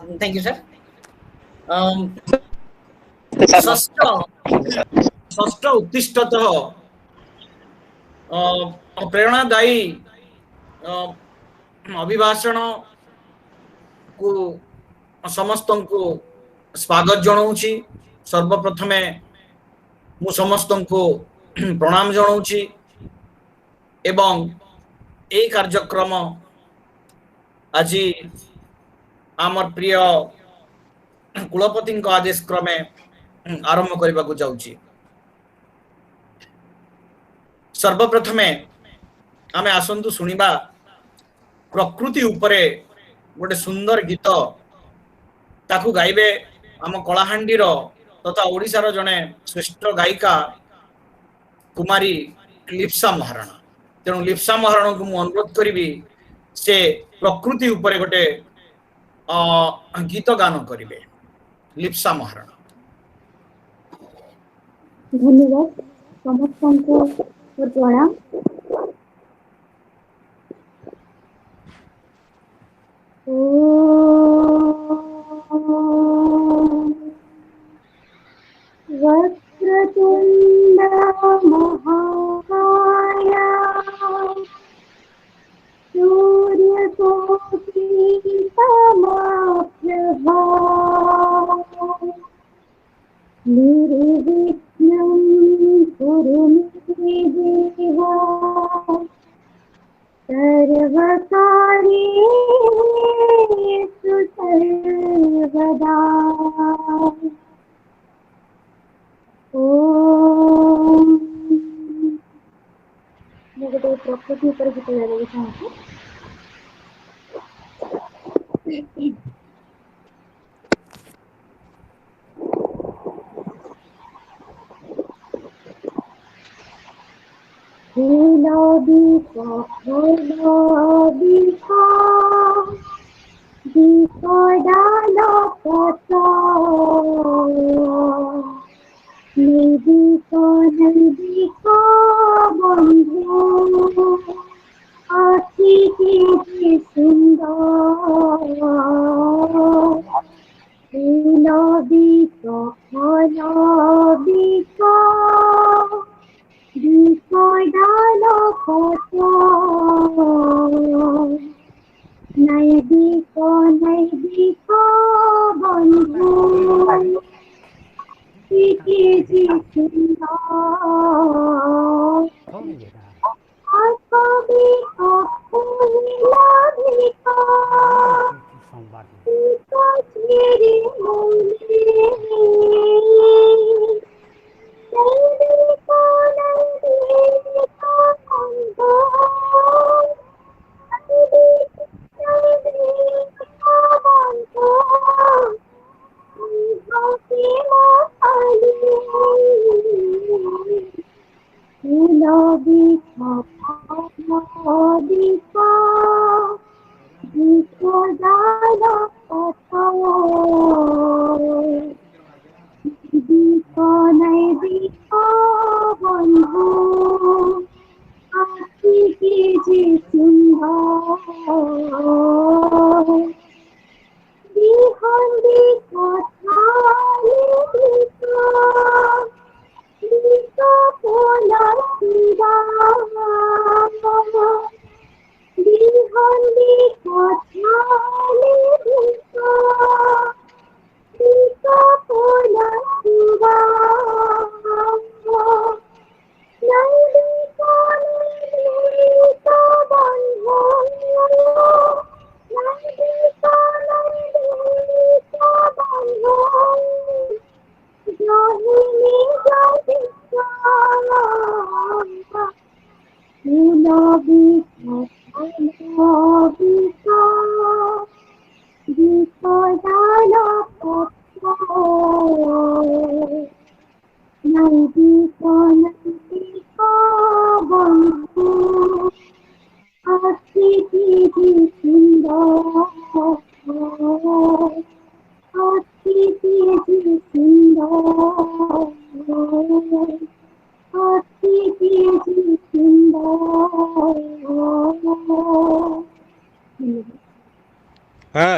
Thank you, sir. षष्ठ षष्ठ उत्तिष्ठतः प्रेरणादायी अभिभाषण को समस्त को स्वागत जनाऊँची। सर्वप्रथमे मु समस्त को प्रणाम जनाऊँची एवं ए कार्यक्रम आज आमर प्रिय कुलपति आदेश क्रमे आरंभ करने को जाऊँची। सर्वप्रथमे आमे आसंतु सुनिबा प्रकृति उपरे गोटे सुंदर गीत ताकू गाइबे आम कलाहांडीर तथा ओडिशार जने श्रेष्ठ गायिका कुमारी लिप्सा महाराणा। तेणु लिप्सा महाराणा को मु अनुरोध करी से प्रकृति उपरे गोटे गीत गान करिवे। लिप्सा महाराणा। धन्यवाद समस्त को प्रणाम। वक्रतुंड महाकाय सूर्यकोटि समप्रभा निर्विघ्नं कुरु मे देव सर्वकार्येषु सर्वदा। ओम मैं गोटे प्रकृति पर गीत गाइबा चाहूँ।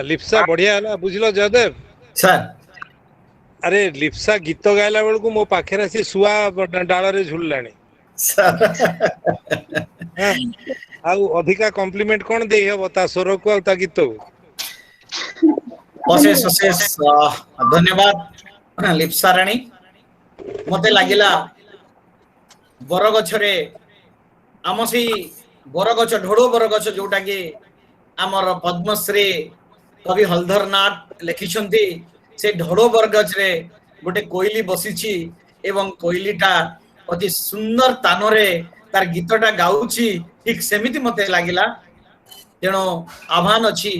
लिप्सा बढ़िया है बुझल जयदेव। सर अरे लिप्सा गीत गायला बेलू मो पाखे सी शुआ डाल रे झुललानी। सर हाँ आउ अधिका कॉम्प्लीमेंट कौन दे हबो ता स्वर को आ ता गीत को। अशेष अशेष धन्यवाद लिप्सा राणी। मते लागिला बरगछरे आम से बरगछ ढोड़ बरगछ जोटा कि आमर पद्मश्री कवि हलधर नाथ लिखिछंती से ढोड़ बरगछ रे गोटे कोइली बसिछि एवं कोइलीटा अति सुंदर तानरे तार गीतटा गाउछि ठीक सेमिति मते लागिला। तेणु आह्वान अछि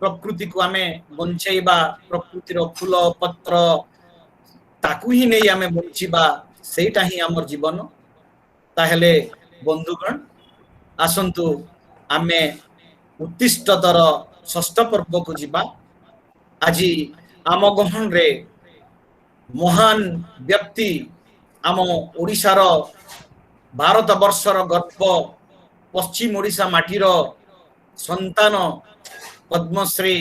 प्रकृति को आमे बंचैबा प्रकृतिर फूल पत्र ताकू ही नहीं आमे बंचिबा सेटा ही हमर जीवन। ताहेले बंधुगण आसंतु आमे उत्तिष्ठतर षष्ठ पर्व को जीवा। आज आम गहन रे महान व्यक्ति आम ओडिशार भारत वर्षर गर्व पश्चिम ओडिशा माटीर संतान पद्मश्री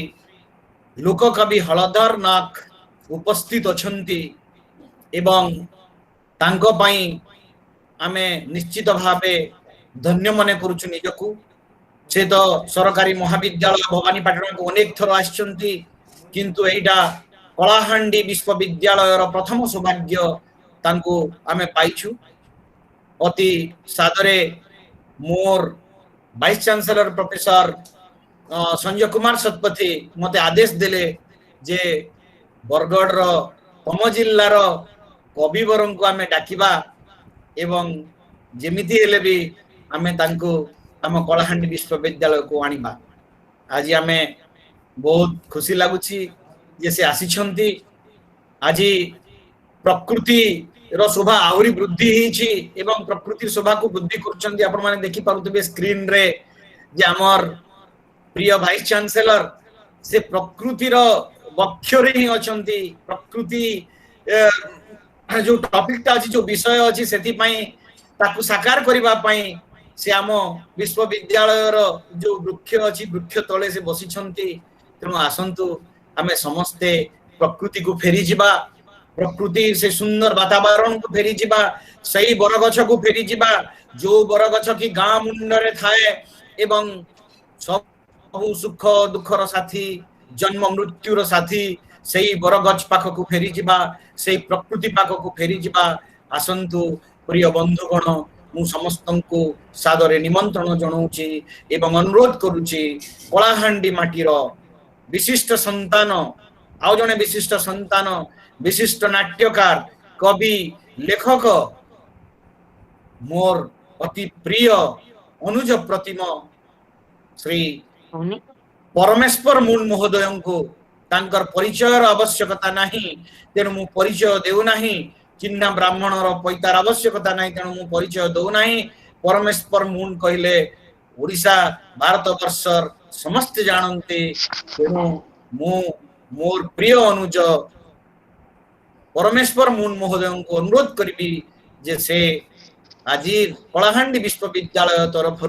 लोककवि हलधर नाथ उपस्थित अछंती एवं तांको पई आमे निश्चित भावे धन्य मन करूछु निजकू। से तो सरकारी महाविद्यालय भवानीपाटन को अनेक थर आछंती किंतु एटा कलाहांडी विश्वविद्यालय प्रथम सौभाग्य तांको आमे पाइछु। अति सादरे मोर vice chancellor professor Sanjay Kumar Satpathy मते आदेश देले जे बरगढ़ रो तम जिल्लार कविवर को आमे डाकिबा एवं जेमिति हेले भी आमे तांको आम कलाहांडी विश्वविद्यालय को आनिबा। आज आमे बहुत खुशी लागुची जे से आसीछंती। आज प्रकृति रो शोभा आहुरी वृद्धि हिची एवं प्रकृति शोभा को वृद्धि करछंती। आपण माने देखि पारुतबे स्क्रीन रे जे हमर प्रिय वाइस चांसलर से प्रकृति रो वक्षरे ही अछंती। प्रकृति जो टॉपिक ता अछि जो विषय अछि सेति पई ताकू साकार करिबा पई से आम विश्वविद्यालय जो वृक्ष अच्छी वृक्ष तले से बसी। तेणु आसंतु आमे समस्ते प्रकृति को फेरी जिबा। प्रकृति से सुंदर वातावरण को फेरी जिबा। सही बरगछ को फेरी जिबा जो बरगछ की गाँ मुंडरे थाए एवं सब सुख दुखर साथी जन्म मृत्युर साथी सही बरगछ पाख को फेरी जिबा। सही प्रकृति पाख को फेरी जिबा। आसंतु प्रिय बंधुगण मु समस्त को सादरे निमंत्रण जनाऊँची एवं अनुरोध करुची कलाहांडी माटीर विशिष्ट संतान आउ जने विशिष्ट संतान विशिष्ट नाट्यकार कवि लेखक मोर अति प्रिय अनुज प्रतिम श्री परमेश्वर मूल महोदय को तांकर परिचय आवश्यकता नहीं तेणु मु परिचय देउ नहीं। चिन्ह ब्राह्मण पैतार आवश्यकता नहीं तेणु मु परिचय दौ नहीं। परमेश्वर मूल कहले ओडिशा भारत वर्षर समस्त जानते। तेणु मु मोर प्रिय अनुज परमेश्वर मूल महोदय को अनुरोध करी जे से आज कलाहांडी विश्वविद्यालय तरफ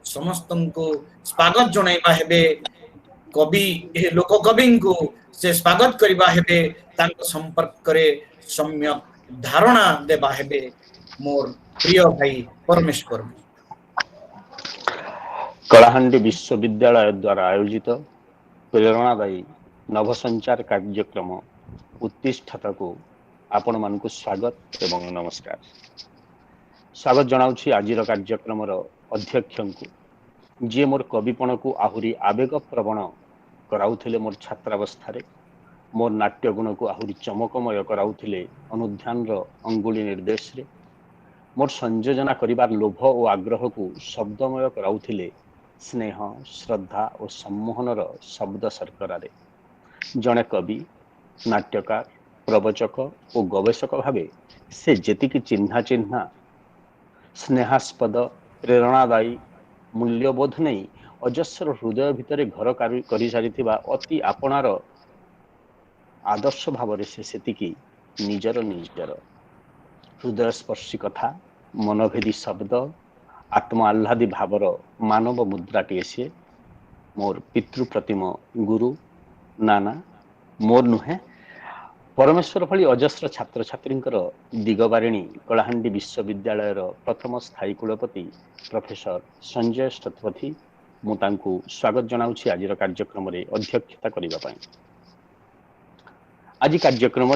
समस्त को स्वागत जनाइबा हेबे। कवि लोक कवि को से स्वागत करबा हेबे तांको संपर्क करे सम्यक धारणा देबा हेबे मोर प्रिय भाई परमेश्वर। कलाहांडी विश्वविद्यालय द्वारा आयोजित प्रेरणादायी नवसंचार कार्यक्रम उत्तिष्ठता को आपण मान को स्वागत एवं नमस्कार। स्वागत जनाउछि आजिर कार्यक्रम अध्यक्ष को जी मोर कविपण को आहुरी आवेग प्रवण कराउथिले मोर छात्रावस्था मोर नाट्य गुण को आहुरी चमकमय कराउथिले अनुध्यान अंगुली निर्देश रे मोर संयोजना करिबार लोभ और आग्रह को शब्दमय कराउथिले स्नेह श्रद्धा और सम्मोहनर शब्द सरकरारे। जड़े कवि नाट्यकार प्रवचक और गवेषक भावे से जेतिकी चिन्हा चिन्हा स्नेहास्पद प्रेरणादायी मूल्यबोध नहीं अजस्र हृदय भितर घर कर सारी अति आपणार आदर्श भाव से सेतिकी निजर निजर हृदय स्पर्शी कथा मनभेदी शब्द आत्म आह्लादी भावर मानव मुद्राटे सी मोर पितृ प्रतिम गुरु नाना मोर नुहे परमेश्वर भली अजस्र छात्र छात्री दिगबारिणी कलाहांडी विश्वविद्यालय प्रथम स्थायी कुलपति प्रोफेसर संजय शतपथी मुझे स्वागत जनाऊँगी आज कार्यक्रम अध्यक्षता करने। आज कार्यक्रम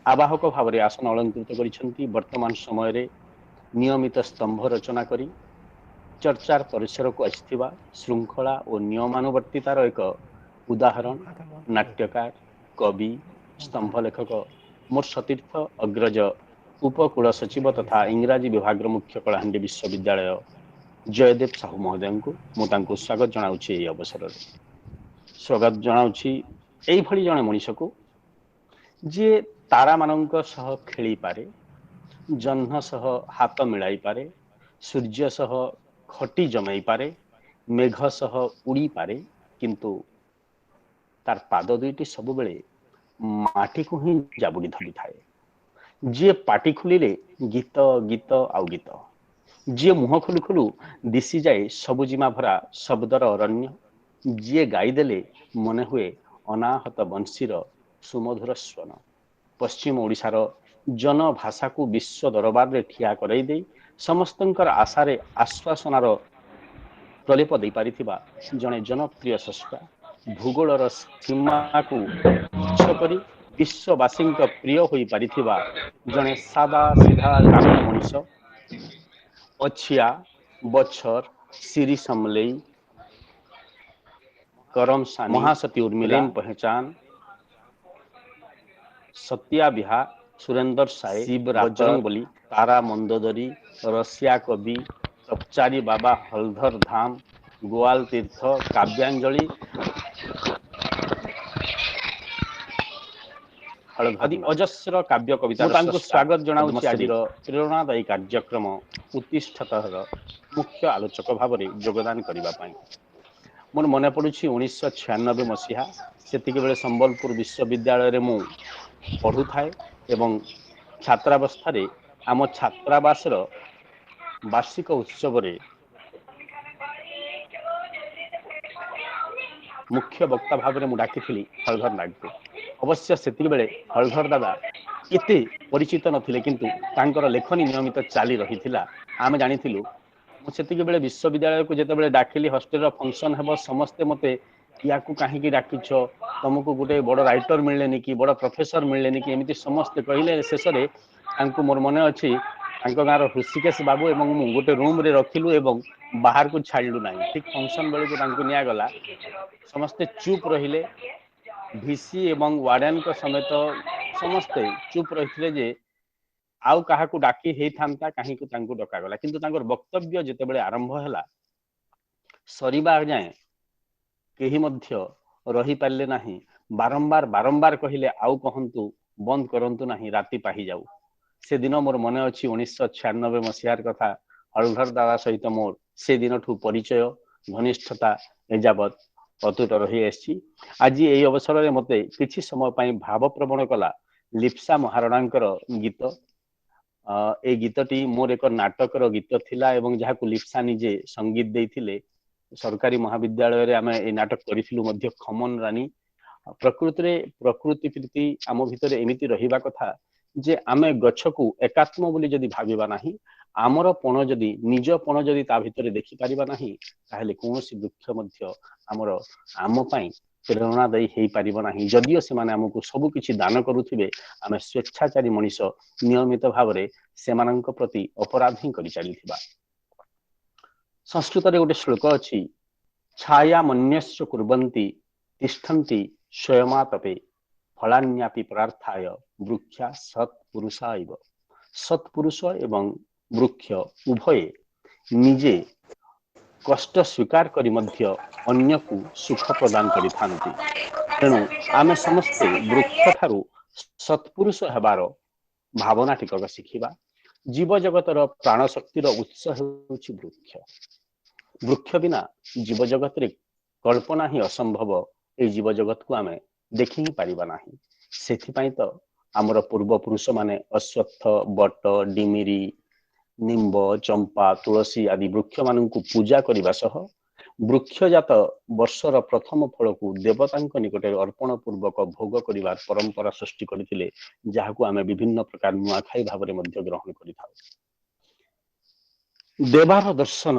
आवाहक भाव में आसन अलंकृत कर वर्तमान समय नियमित स्तंभ रचना करी चर्चार परिसर को आसथिबा श्रृंखला और नियमानुवर्तितार एक उदाहरण नाट्यकार कवि स्तंभ लेखक मोर सतीर्थ अग्रज उपकूल सचिव तथा इंग्राजी विभाग मुख्य कलाहांडी विश्वविद्यालय जयदेव साहू महोदय को मुझे स्वागत जनाऊँगी। अवसर में स्वागत जनाऊँगी यही जड़े मनीष को जी तारा मानक सह खेली पारे, जह्न सह हाथ मिलाई पारे, सूर्य सह खटी जमाई पारे, मेघ सह उड़ी पारे, किंतु तार पाद दुईटी सब बेले माटी को ही जाबुड़ी धरी थाए। जी पाटी खुलिले गीत गीत आउ गीत, जी मुह खुलु खुलु दिशी जाए सबुजिमा भरा शब्दर अरण्य, जी गाईदेले मने हुए अनाहत बंशीर सुमधुर स्वन। पश्चिम ओडिशार जनभाषा को विश्व दरबार रे ठिया कराई दे समस्तंकर आशारे आश्वासनार प्रलेप दे पारिथिबा जने जनप्रिय सस्ता भूगोलर सीमा को करी विश्ववासी प्रिय हो पारिथिबा जने सादा सीधा ग्रामीण मनीष अछिया बछर सिरी समलेई करम सानी महासती उर्मिला पहचान सत्या बिहा सुरेंद्र साय शिव बजरंग बली तारा मंदोदरी रसिया कवि तपचारी बाबा हलधर धाम गोवाल तीर्थ काव्यांजलि आदि अजस्र काव्य कविता स्वागत जनाऊँगी। आज प्रेरणादायी कार्यक्रम उत्तिष्ठतर मुख्य आलोचक भाव में योगदान करने मोर मन पड़ुछि 1996 मसीहा सेतिके बेले संबलपुर विश्वविद्यालय मु पढ़ु थाए एवं छात्रावस्था आम छात्रावास वार्षिक उत्सव रे मुख्य वक्ता भाव में डाकी हलधर नाग को। अवश्य सेतिके बेले हलधर दादा एते परिचित नथिले किंतु तांकर लेखनी नियमित चाली रही थिला। आमे जानिथिलु मुझे बेले विश्वविद्यालय को जिते डाकिली हस्टेल फंक्शन हेब समस्ते मते या कहीं डाकिछ तुमको गोटे बड़ राइटर मिलने कि बड़ प्रोफेसर मिलने कि एमती समस्ते कहले शेष में मोर मन अच्छी गाँव ऋषिकेश बाबू एवं मु गोटे रूम रे रखिलु एवं बाहर को छाड़लु ना। ठीक फंक्शन बेले को निगला समस्ते चुप रहिले भिसी एवं वार्डन समेत समस्ते चुप रही जे आउ कहा को डाकी हे थांता कहीं को तांको डका गला किंतु तांकर वक्तव्य जेते बेले आरंभ हैला सरीबा जाए केही मध्य रही पारले नाही। बारंबार बारंबार कहिले आउ कहंतु बंद करंतु नाही राति पाही जाऊ। से दिन मोर मन अछि 1996 मसीहार कथा हलधर दादा सहित मोर से दिन ठू परिचय घनिष्ठता एजावत अतुट रही आछि। आज एई अवसर रे मते किछि समय पई भावप्रवण कला लिप्सा महाराणांकर गीत। ए गीतटी मोर एक नाटकर गीत थिला एवं जहाँ को लिप्सा निजे संगीत देइथिले। सरकारी महाविद्यालय रे आमे ए नाटक करिथिलु मध्य खमन रानी। प्रकृति प्रीति आम भितर एमिति रहिबा कथा जे आमे गछ को एकात्म बोली जदि भाबिबा नाही आमर पण जदि निज पण जदि ता भितर देखि परिबा नाही ताहेले कोनोसी वृक्ष मध्य आमर आम पई प्रेरणादायी हो पार ना। जदिओ से आमको सबु किछि दान करुथिबे आमे स्वेच्छाचारी मनीष नियमित भाव में से प्रति अपराध ही कर चलीथिबा। संस्कृत रे गोटे श्लोक अछि छाया मन्यस्य कुर्वन्ति तिष्ठन्ति स्वयमातपे फलान्यापि प्रार्थाय वृक्षा सत्पुरुषा इव। सत्पुरुष एवं वृक्ष उभय निजे कष्ट स्वीकार करी मध्य अन्य को सुख प्रदान करि थांती। तेणु आमे समस्ते वृक्ष ठारू सत्पुरुष हेबार भावना टिकक शिखिबा। जीव जगतर प्राण शक्तिर उत्स हेउछि वृक्ष। वृक्ष बिना जीव जगत रे कल्पना ही असंभव। ए जीव जगत को आमे देखि ही पारिबा नाही। सेथिपाई तो आमर पूर्व पुरुष माने अश्वत्थ बट डिमिरी निम्ब चंपा तुलसी आदि वृक्ष मानू पूजा करने सह ବୃକ୍ଷଜାତ ବର୍ଷର ପ୍ରଥମ ଫଳକୁ ଦେବତାଙ୍କ ନିକଟରେ ଅର୍ପଣ ପୂର୍ବକ ଭୋଗ କରିବାର ପରମ୍ପରା ସୃଷ୍ଟି କରିଥିଲେ, ଯାହାକୁ ଆମେ ବିଭିନ୍ନ ପ୍ରକାର ନୂଆଖାଇ ଭାବରେ ମଧ୍ୟ ଗ୍ରହଣ କରିଥାଉ। ଦେବାର ଦର୍ଶନ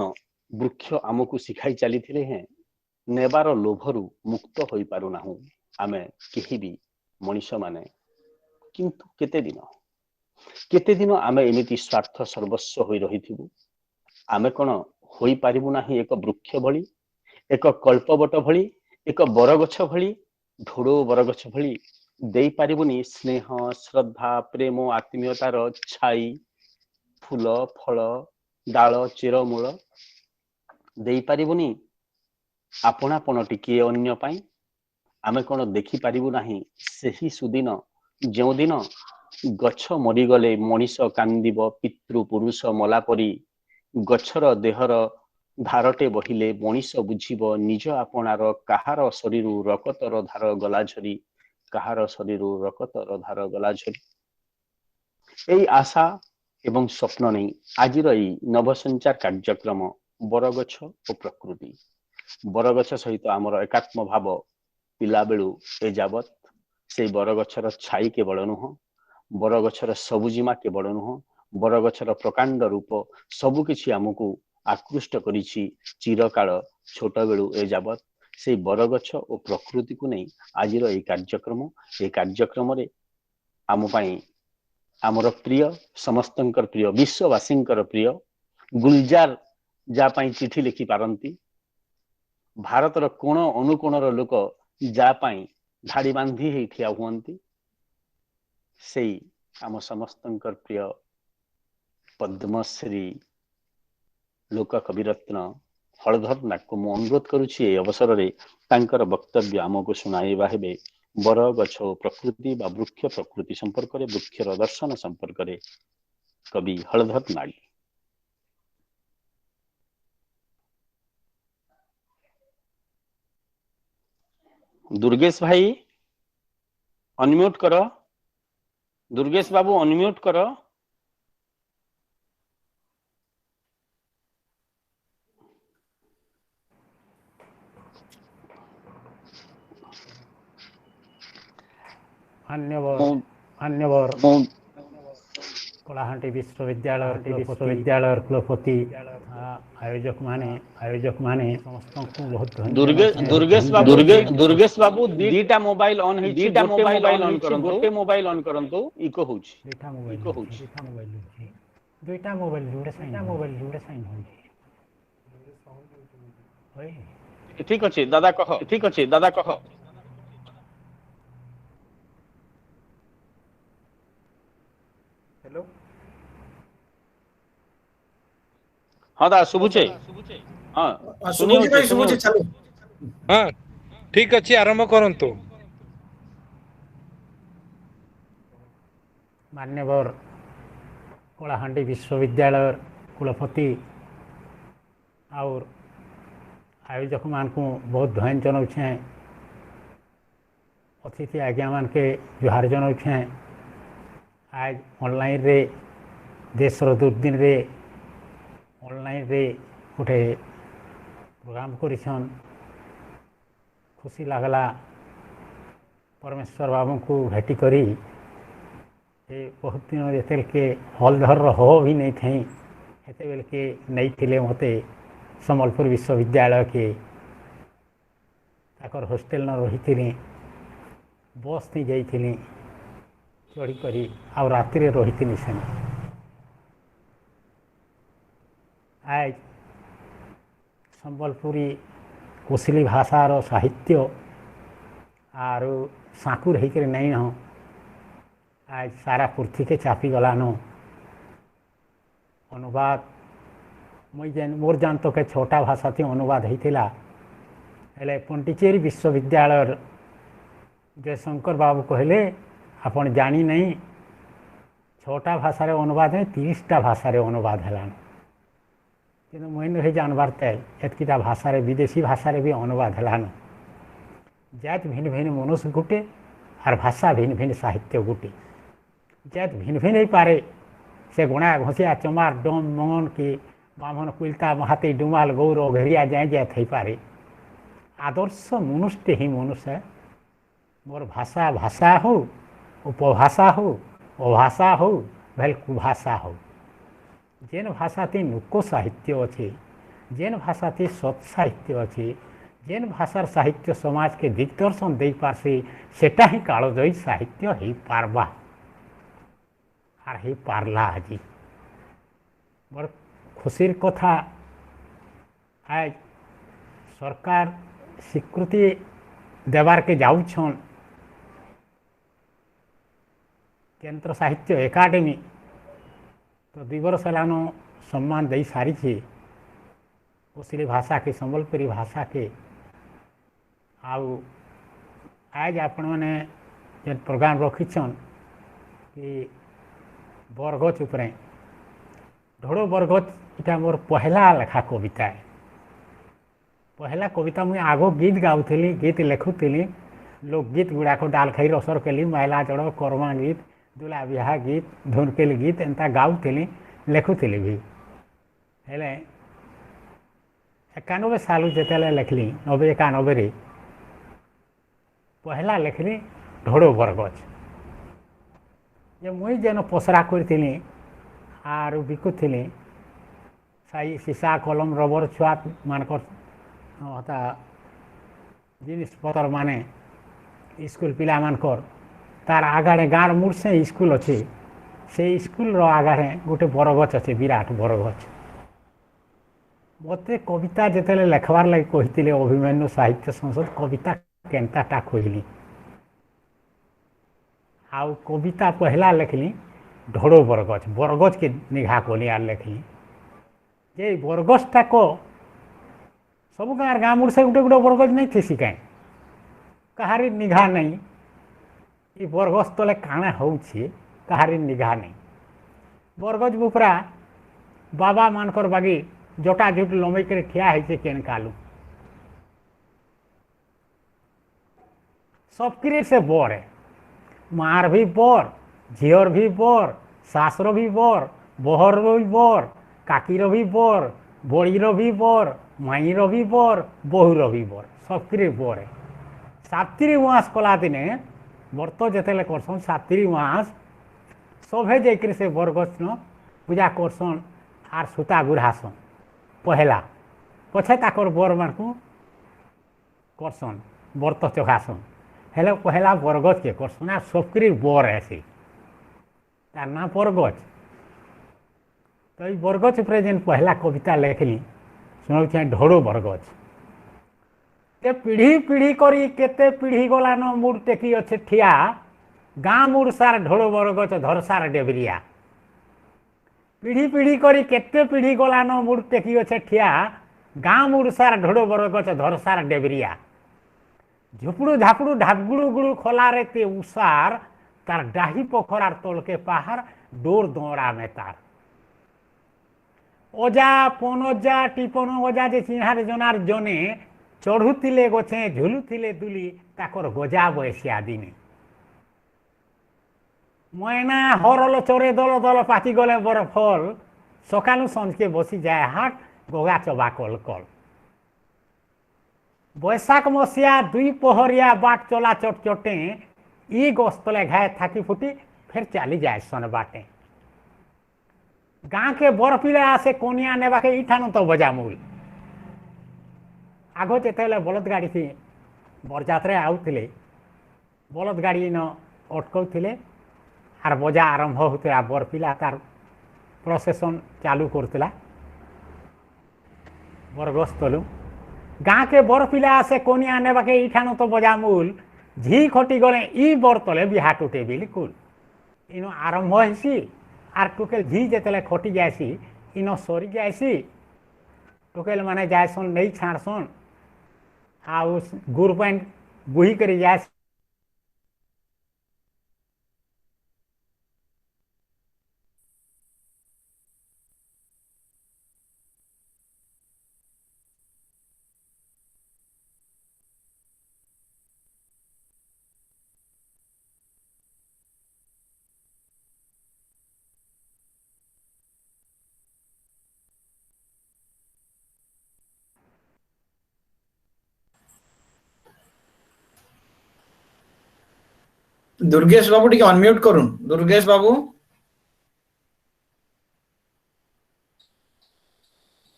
ବୃକ୍ଷ ଆମକୁ ଶିଖାଇ ଚାଲିଥିଲେ ହେଁ ନେବାର ଲୋଭରୁ ମୁକ୍ତ ହୋଇପାରୁନାହୁଁ ଆମେ କେହି ବି ମଣିଷ ମାନେ। କିନ୍ତୁ କେତେ ଦିନ ଆମେ ଏମିତି ସ୍ୱାର୍ଥ ସର୍ବସ୍ୱ ହୋଇ ରହିଥିବୁ? ଆମେ କଣ ହୋଇପାରିବୁ ନାହିଁ ଏକ ବୃକ୍ଷ ଭଳି, ଏକ କଳ୍ପବଟ ଭଳି, ଏକ ବରଗଛ ଭଳି, ଢୋଡ ବରଗଛ ଭଳି ଦେଇପାରିବୁନି ସ୍ନେହ, ଶ୍ରଦ୍ଧା, ପ୍ରେମ, ଆତ୍ମୀୟତାର ଛାଇ, ଫୁଲ, ଫଳ, ଡାଳ, ଚେରମୂଳ ଦେଇପାରିବୁନି ଆପଣାପଣ ଟିକିଏ ଅନ୍ୟ ପାଇଁ? ଆମେ କଣ ଦେଖିପାରିବୁ ନାହିଁ ସେହି ସୁଦିନ ଯେଉଁଦିନ ଗଛ ମରିଗଲେ ମଣିଷ କାନ୍ଦିବ ପିତୃ ପୁରୁଷ ମଲା ପରି, ଗଛର ଦେହର ଧାରଟେ ବହିଲେ ମଣିଷ ବୁଝିବ ନିଜ ଆପଣାର, କାହାର ଶରୀରରୁ ରକତର ଧାର ଗଲା ଝରି, କାହାର ଶରୀରରୁ ରକତର ଧାର ଗଲା ଝରି। ଏଇ ଆଶା ଏବଂ ସ୍ୱପ୍ନ ନେଇ ଆଜିର ଏଇ ନବସଞ୍ଚାର କାର୍ଯ୍ୟକ୍ରମ ବରଗଛ ଓ ପ୍ରକୃତି। ବରଗଛ ସହିତ ଆମର ଏକାତ୍ମ ଭାବ ପିଲାବେଳୁ ଏ ଯାବତ। ସେଇ ବରଗଛର ଛାଇ କେବଳ ନୁହଁ, ବରଗଛର ସବୁଜିମା କେବଳ ନୁହଁ, ବରଗଛର ପ୍ରକାଣ୍ଡ ରୂପ ସବୁକିଛି ଆମକୁ ଆକୃଷ୍ଟ କରିଛି ଚିରକାଳ ଛୋଟବେଳୁ ଏ ଯାବତ। ସେଇ ବରଗଛ ଓ ପ୍ରକୃତିକୁ ନେଇ ଆଜିର ଏଇ କାର୍ଯ୍ୟକ୍ରମରେ ଆମ ପାଇଁ ଆମର ପ୍ରିୟ, ସମସ୍ତଙ୍କର ପ୍ରିୟ, ବିଶ୍ୱବାସୀଙ୍କର ପ୍ରିୟ ଗୁଲଜାର ଯାହା ପାଇଁ ଚିଠି ଲେଖି ପାରନ୍ତି, ଭାରତର କୋଣ ଅନୁକୋଣର ଲୋକ ଯାହା ପାଇଁ ଧାଡ଼ି ବାନ୍ଧି ହେଇ ଠିଆ ହୁଅନ୍ତି, ସେଇ ଆମ ସମସ୍ତଙ୍କର ପ୍ରିୟ ପଦ୍ମଶ୍ରୀ ଲୋକ କବିରତ୍ନ ହଳଧର ନାଗକୁ ମୁଁ ଅନୁରୋଧ କରୁଛି ଏ ଅବସରରେ ତାଙ୍କର ବକ୍ତବ୍ୟ ଆମକୁ ଶୁଣାଇବା ହେବେ ବରଗଛ ଓ ପ୍ରକୃତି ବା ବୃକ୍ଷ ପ୍ରକୃତି ସମ୍ପର୍କରେ, ବୃକ୍ଷର ଦର୍ଶନ ସମ୍ପର୍କରେ କବି ହଳଧର ନାଗ। दुर्गेश भाई अनम्यूट करो, दुर्गेश बाबू अनम्यूट करो। अन्यवर कलाहांटी विश्वविद्यालय कुलपति आयोजक माने समस्त को बहुत दुर्गेश बाबू दीटा मोबाइल ऑन है, दीटा मोबाइल गोटे मोबाइल ऑन करंतु इको होची, दुईटा मोबाइल जोड़े साइन होई। ठीक अछि दादा कह। हेलो हाँ दा सुबुचे, हाँ सुबुचे भाई सुबुचे चलो। हाँ ठीक अच्छी आरंभ करंतु। मान्यवर कलाहांडी विश्वविद्यालय कुलपति और आयोजक मान को बहुत धन्यवाद जनाऊे, अतिथि आज्ञा मान के जुहार जनाऊे। आज ऑनलाइन रे देशर दुर्दिन रे ऑनलाइन रे गोटे प्रोग्राम करिछन, खुशी लागला परमेश्वर बाबू को भेटी करी। ये बहुत दिन जेते के हलधर हो भी नहीं थी हेते बेल के नहीं थिले मते सम्बलपुर विश्वविद्यालय के ताकर हॉस्टेल न रही थी, बस थी जाई थी चढ़ी करी आ राति रे रही थी सेन। आज सम्बलपुरी कोशिली भाषार साहित्य आर साकुर होकर नहीं न आज सारा पृथ्वी के चापी गलान। अनुवाद मुझे मोर जान तो के छोटा भाषा थी अनुवाद होता हेले पंडिचेरी विश्वविद्यालय जयशंकर बाबू कहले आपन जानी नहीं छोटा भाषा अनुवाद है 30टा भाषा अनुवाद है कि मुझे नहीं जानबार तेल एतकीटा भाषा विदेशी भाषा भी अनुवाद है। जात भिन्न भिन्न मनुष्य गुटे और भाषा भिन्न भिन्न साहित्य गुटे। जात भिन्न भिन्न ही पारे से गुणा घोषिया चमार डोम मंगन कि बामन कुलता महाती डुमाल गौर घेरिया जाए जाए थी पारे आदर्श मनुष्य ही मनुष्य मोर भाषा भाषा हो उपभाषा हो अभाषा हो भल कुभाषा हो जेन भाषा ती नुक साहित्य अच्छे जेन भाषा ती सत् साहित्य अच्छे जेन भाषार साहित्य समाज के दिग्दर्शन दे पारसी सेटा ही कालजयी साहित्य हो पारबा आर हो पारला आज बड़ खुशीर कथा आज सरकार स्वीकृति देवार के जाऊछन केंद्र साहित्य एकाडेमी तो 2 वर्ष हेलान सम्मान दे सारी कोशिली भाषा के संबलपुरी भाषा के आउ आज आपण मैंने जेन प्रोग्राम रखीछन कि बरगछ उपरे ढोड़ो बरगछ इटा मोर पहला लेखा कविता है पहला कविता मुझे आगो गीत गाऊली गीत लिखुली लोकगीत गुड़ाक डाल खाई रसर कली महिला जड़ कर्मा गीत दुला बिहा गीत धुनकेली गीत एंता गाऊली लिखुली भी हेले 91 साल जिते लिखली 90-91 पहला लिखली ढोड़ो बरगछ जे मुई जेन पसरा करी आर बिकुली साई सीसा कलम रबर छुआ मानकर जिनिस पतर माने स्कूल पिला मानकर तार आगाड़े गाँव मुड़ से स्कूल अच्छे से स्कूल आगाड़े गोटे बरगछ अच्छे विराट बरगछ मत कविता जिते लेखबार लगे कही अभिमन्यु साहित्य संसद कविता केनताटा कहली आउ कविता पहला लिखली ढोड़ो बरगछ बरगछ के निघा कली आर लिखली जे बरगछटा को सब गाँ मुड़ से गोटे गोटे बरगछ नहीं थी कहीं कहारी निघा नहीं ये बरगछ तले काଣା होउछे कहारी निघा नहीं बरगछ बुपरा बाबा मानकर बागी जटा जुट लंबई कर ठिया है केन कालू सबकिरे से बर है मार भी बर झीर भी बर सासर भी बर बहर भी बर काकीर भी बर बड़ीर भी बर माईर भी बर बहुर भी बर सबकिरे बर है सातरी उआस कला दिने व्रत जिते करसन सातरी उआस सभे जाकर से बरगछ न पूजा करसन आर सूता गुढ़ासन पहला पछे ताकर बर मान को करसन व्रत चखासन हेले पहला बरगछ के करसन आ सबकरी बर ऐसी तार ना बरगछ तो ये बरगछ पर जेन पहला कविता लिखली शुणाऊ ढोड़ो बरगछ ते पीढ़ी पीढ़ी करी केते पीढ़ी गलान मुड़ टेकी अच्छे ठिया गाँ मुड़ सार ढोड़ो बरगछ धरसार डेबरिया पीढ़ी पीढ़ी करी केते पीढ़ी गलान मुड़ टेकी अच्छे ठिया गाँ मुड़ सार ढोड़ो बरगछ धरसार डेबरिया झुपड़ू झापड़ू ढापगुड़ू गुड़ू खोला रे ते उसार तार डाही पोखरार तोल के पहाड़ डोर दौड़ा में तार ओजा पनजा टिपन ओजा जे चिन्हार जनार जने चढ़ुले गछे झुलुले दुली ताकर गजा बयसिया दिने मैना हरल चोरे दल दल पाति गले बर फल सकालू संजके बसी जाए हाट गोगा चबा कल कल बैशाख मसीहा 2 पहरिया बाट चला चट चटे ई गस्तले घाए थाकी फुटी फिर चली जाए सन बाटे गाँ के बरफिले आसे कोनिया नेबा के इठानु तो बजा मूल आगो जेते बलद गाड़ी थी बरजात्रे आउले बलद गाड़ी न अटकौले आर बजा आरंभ होता बरफिला तार प्रोसेसन चालू करता बरगछ तलू गाँ के बरफिला आसे कोनिया नेबा के इठानु तो बजा मूल झी खटी गले ई बर तले बिहा टुटे बिल्कुल इनो आरंभ होसी आर टुकेल झी जेते खटी जाएसी इनो सरी जाएसी टुकेल माने जाएसन नहीं छाड़सन आ उस गुड़ पान बुही करी जाए दुर्गेश बाबू टी अनम्यूट करूँ दुर्गेश बाबू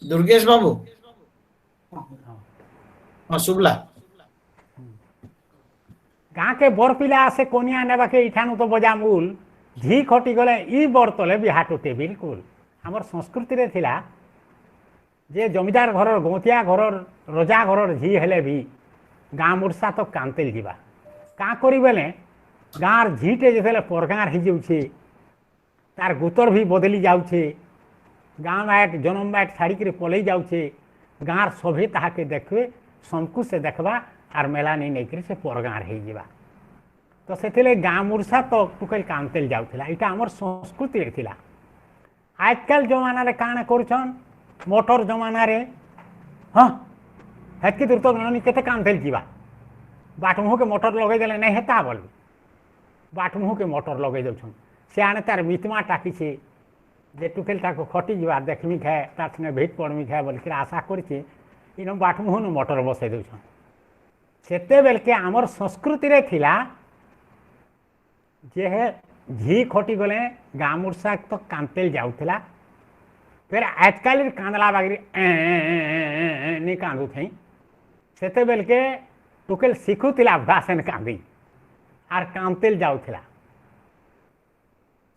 दुर्गेश बाबू हाँ शुभला गाँ के बर पिला आसे कोनिया नेबा के इठानु तो बजा मूल झी खटी गले ई बर तले बिहा टुटे बिल्कुल हमर संस्कृति रे थिला जे जमीदार घर गोतिया घर रजा घर झी हेले भी गाँ मुर्सा तो कांतेल जीवा का करी बेले गाँर झीटे जेतेले परगार ही जाउछे तार गुतर भी बदली जाउछे गाँ बैठ जन्म बैठ छाड़ी पलई जाउछे गाँर सभे ताहाके देखबे संकुच से देखबा आर मेला नहीं नहीं से परगार हो जावा तो से गाँ मुर्सा तो टुकेल कांतेल जाऊला यहाँ आमर संस्कृति रे थिला आजकल जमाना रे काण करुछन मोटर जमाना रे हाँ हेतकी दूर तो गणनी केते कांतेल जीवा बाटमुह के मोटर लगे देले नहीं हेता बोल बाटमुह के मोटर लगे दउछन से आने तार मितमा टाकी छे जे टुकेल ताको खटी जीवा देखमी खाए तार संगे भेट पड़मी खाए बोल के आशा करछे इन बाटमुह न मोटर बसई दउछन सेते बेल के आमर संस्कृति रे थिला जे है झी खटी गले गाँ मुर्सा तो कांतेल जाऊला फिर आजकल कांदला बागरी नहीं कांदू थी सेते बेल के टुकेल शिखुला भाषण कांदी आर कांतेल जाऊला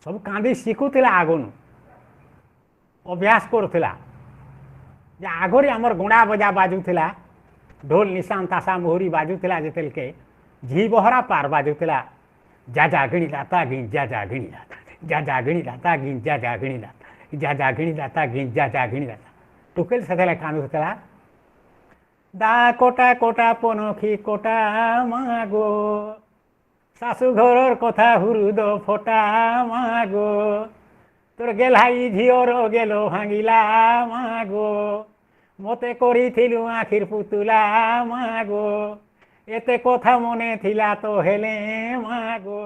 सब कांदी शिखुला आगनु अभ्यास करुला जे आगरी आमर गुणा बजा बाजुला ढोल निशान तासा मोहरी बाजुला जेतेल के झी बहरा पार बाजुला जा जा गणी लाता गिन जा जा गणी लाता जा जा गणी लाता गिन जा जा गणी लाता जा जा गणी लाता गिन जा जा गणी लाता टुकेल सेतेला कांदू थला दा कोटा कोटा पनखी कोटा मागो शाशु घरर कथा हुरुद फोटा मागो तोर गेलहाई झिओर गेलो भांगिला मागो मते करिथिलु आखिर पुतुला मागो एते कथा मने थिला तो हेले मागो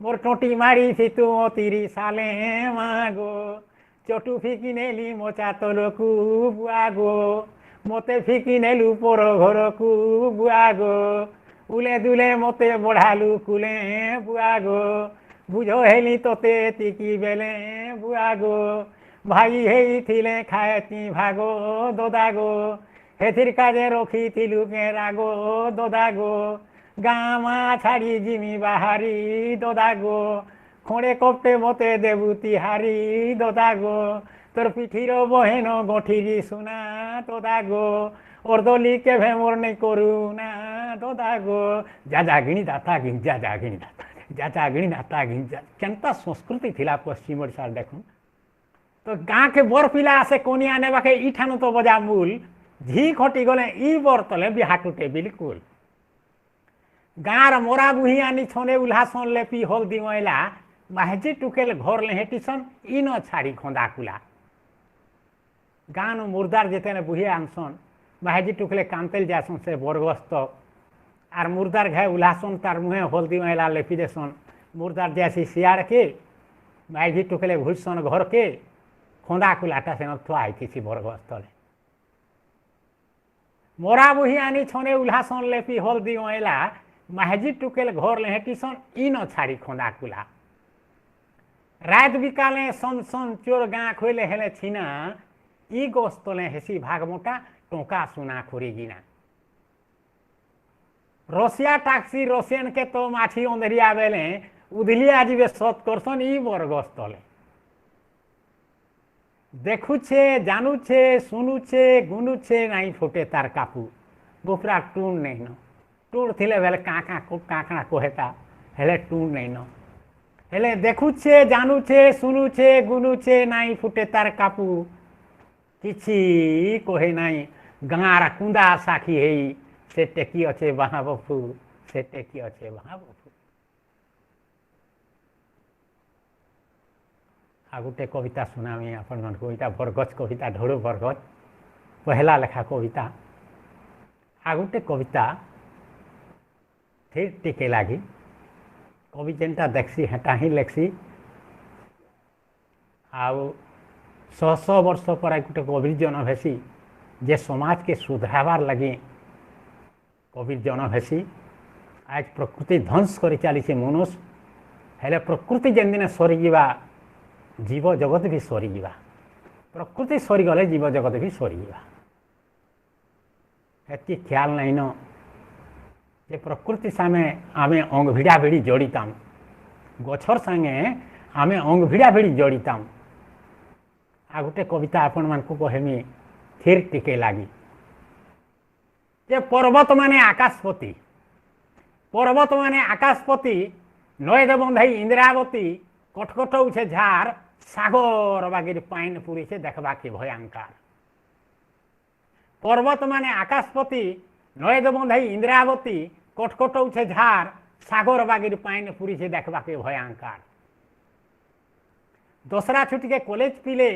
मोर टोटी मारी थी तू तिरी साले मागो चटू फिकी नेली मोचा तलकू बुआगो मते फिकी नेलु पर घरकू बुआगो उले दुले मते बढ़ालु कुले बुआगो बुझो हेली तोते तिकी बेले बुआगो भाई हेई थिले खाएती भागो दोदागो हेथिर काजे रखी थिलु के रागो दोदागो गामा छाड़ी जिमी बाहारी दोदागो खोड़े कपटे मते देबु तिहारी दोदागो तोर पिठीर बहेन गठिरी सुना दोदागो अर्दली के भेमोर नहीं करू ना दोदागो जा जागिणी दाता गिन जा जागिणी दाता जा जागिणी दाता गिन जा केनता संस्कृति थिला पश्चिम ओडिशा देखुन तो गाँ के बर पिला आसे कोनिया नेबा के इठानु तो बजा मूल झी खटी गले ई बर तले बिहा टुटे बिल्कुल गाँर मोरा बुही आनी छने उल्हासन लेपी हल्दी मैला माहेजी टुकेल घर ले हेटिसन इन छाड़ी खोंदा कुला गाँव मुर्दार जेते बुही आनसन माहेजी टुकले कांतेल जासन से बरगस्त आर मुर्दार घाय उल्हासन तार मुहे हल्दी मैला लेपी देसन मुर्दार जैसी सियार के माहेजी टुकले भूषण घर के खोंदा कुलाटा से थुआ आई बरगस्तले मोरा बुही आनी छने उल्हासन लेपी हल्दी मैला माहेजी टुकेल घर ले हेटिसन इन छाड़ी खोंदा कुला रात बिकाले सन सन चोर गाँ खोले हेले छिना ई गस्तले हेसी भाग मोटा टोका सुना खोरी गिना रसिया टाक्सी रसियन के तो माछी अंधेरिया बेले उधली आजीबे सत करसन ई बरगस्तले देखुछे जानुछे सुनुछे गुनुछे नाई फुटे तार कापू गोपरा टून नहीं न टूर थिले बेले काका कोहेता हेले टून नहीं न हेले देखुछे जानुछे सुनुछे गुनुछे नाई फुटे तार कापू किछि कोहे नाई गाँर कुंदा साखी हेई से टेकी अच्छे बहा बफू से टेकी अच्छे बहा बफू आ गोटे कविता सुनामी अपन कविता बरगछ कविता ढोड़ बरगछ पहला लेखा कविता आ गोटे कविता फिर टिके लगी कवि जेनटा देखसी हेटा ही लेखसी आउ 100 वर्ष पर गोटे कवि जन हेसी जे समाज के सुधारवार लगे कवि जन हेसी आज प्रकृति ध्वंस कर चली मनुष्य हेले प्रकृति जेन दिन सरीजा जीव जगत भी सरीजा प्रकृति सरीगले जीव जगत भी सरीजा एति ख्याल नहीं न जे प्रकृति सामे आमे अंग भिड़ा भिड़ी जड़ीताम गछर संगे आमे अंग भिड़ा भिड़ी जड़ीताम आ गोटे कविता आपण मानकु कहमी थिर टिके लागी जे पर्वत माने आकाशपति नयद बंधाई इंद्रावती कटकट उछे झार सागर बागिर पाइन पुरी से देखबा के भयंकर पर्वत माने आकाशपति नयद बंधाई इंद्रावती कटकट उछे झार सागर बागिर पाइन पुरी से देखबा के भयंकर दसरा छुट्टी के कॉलेज पिले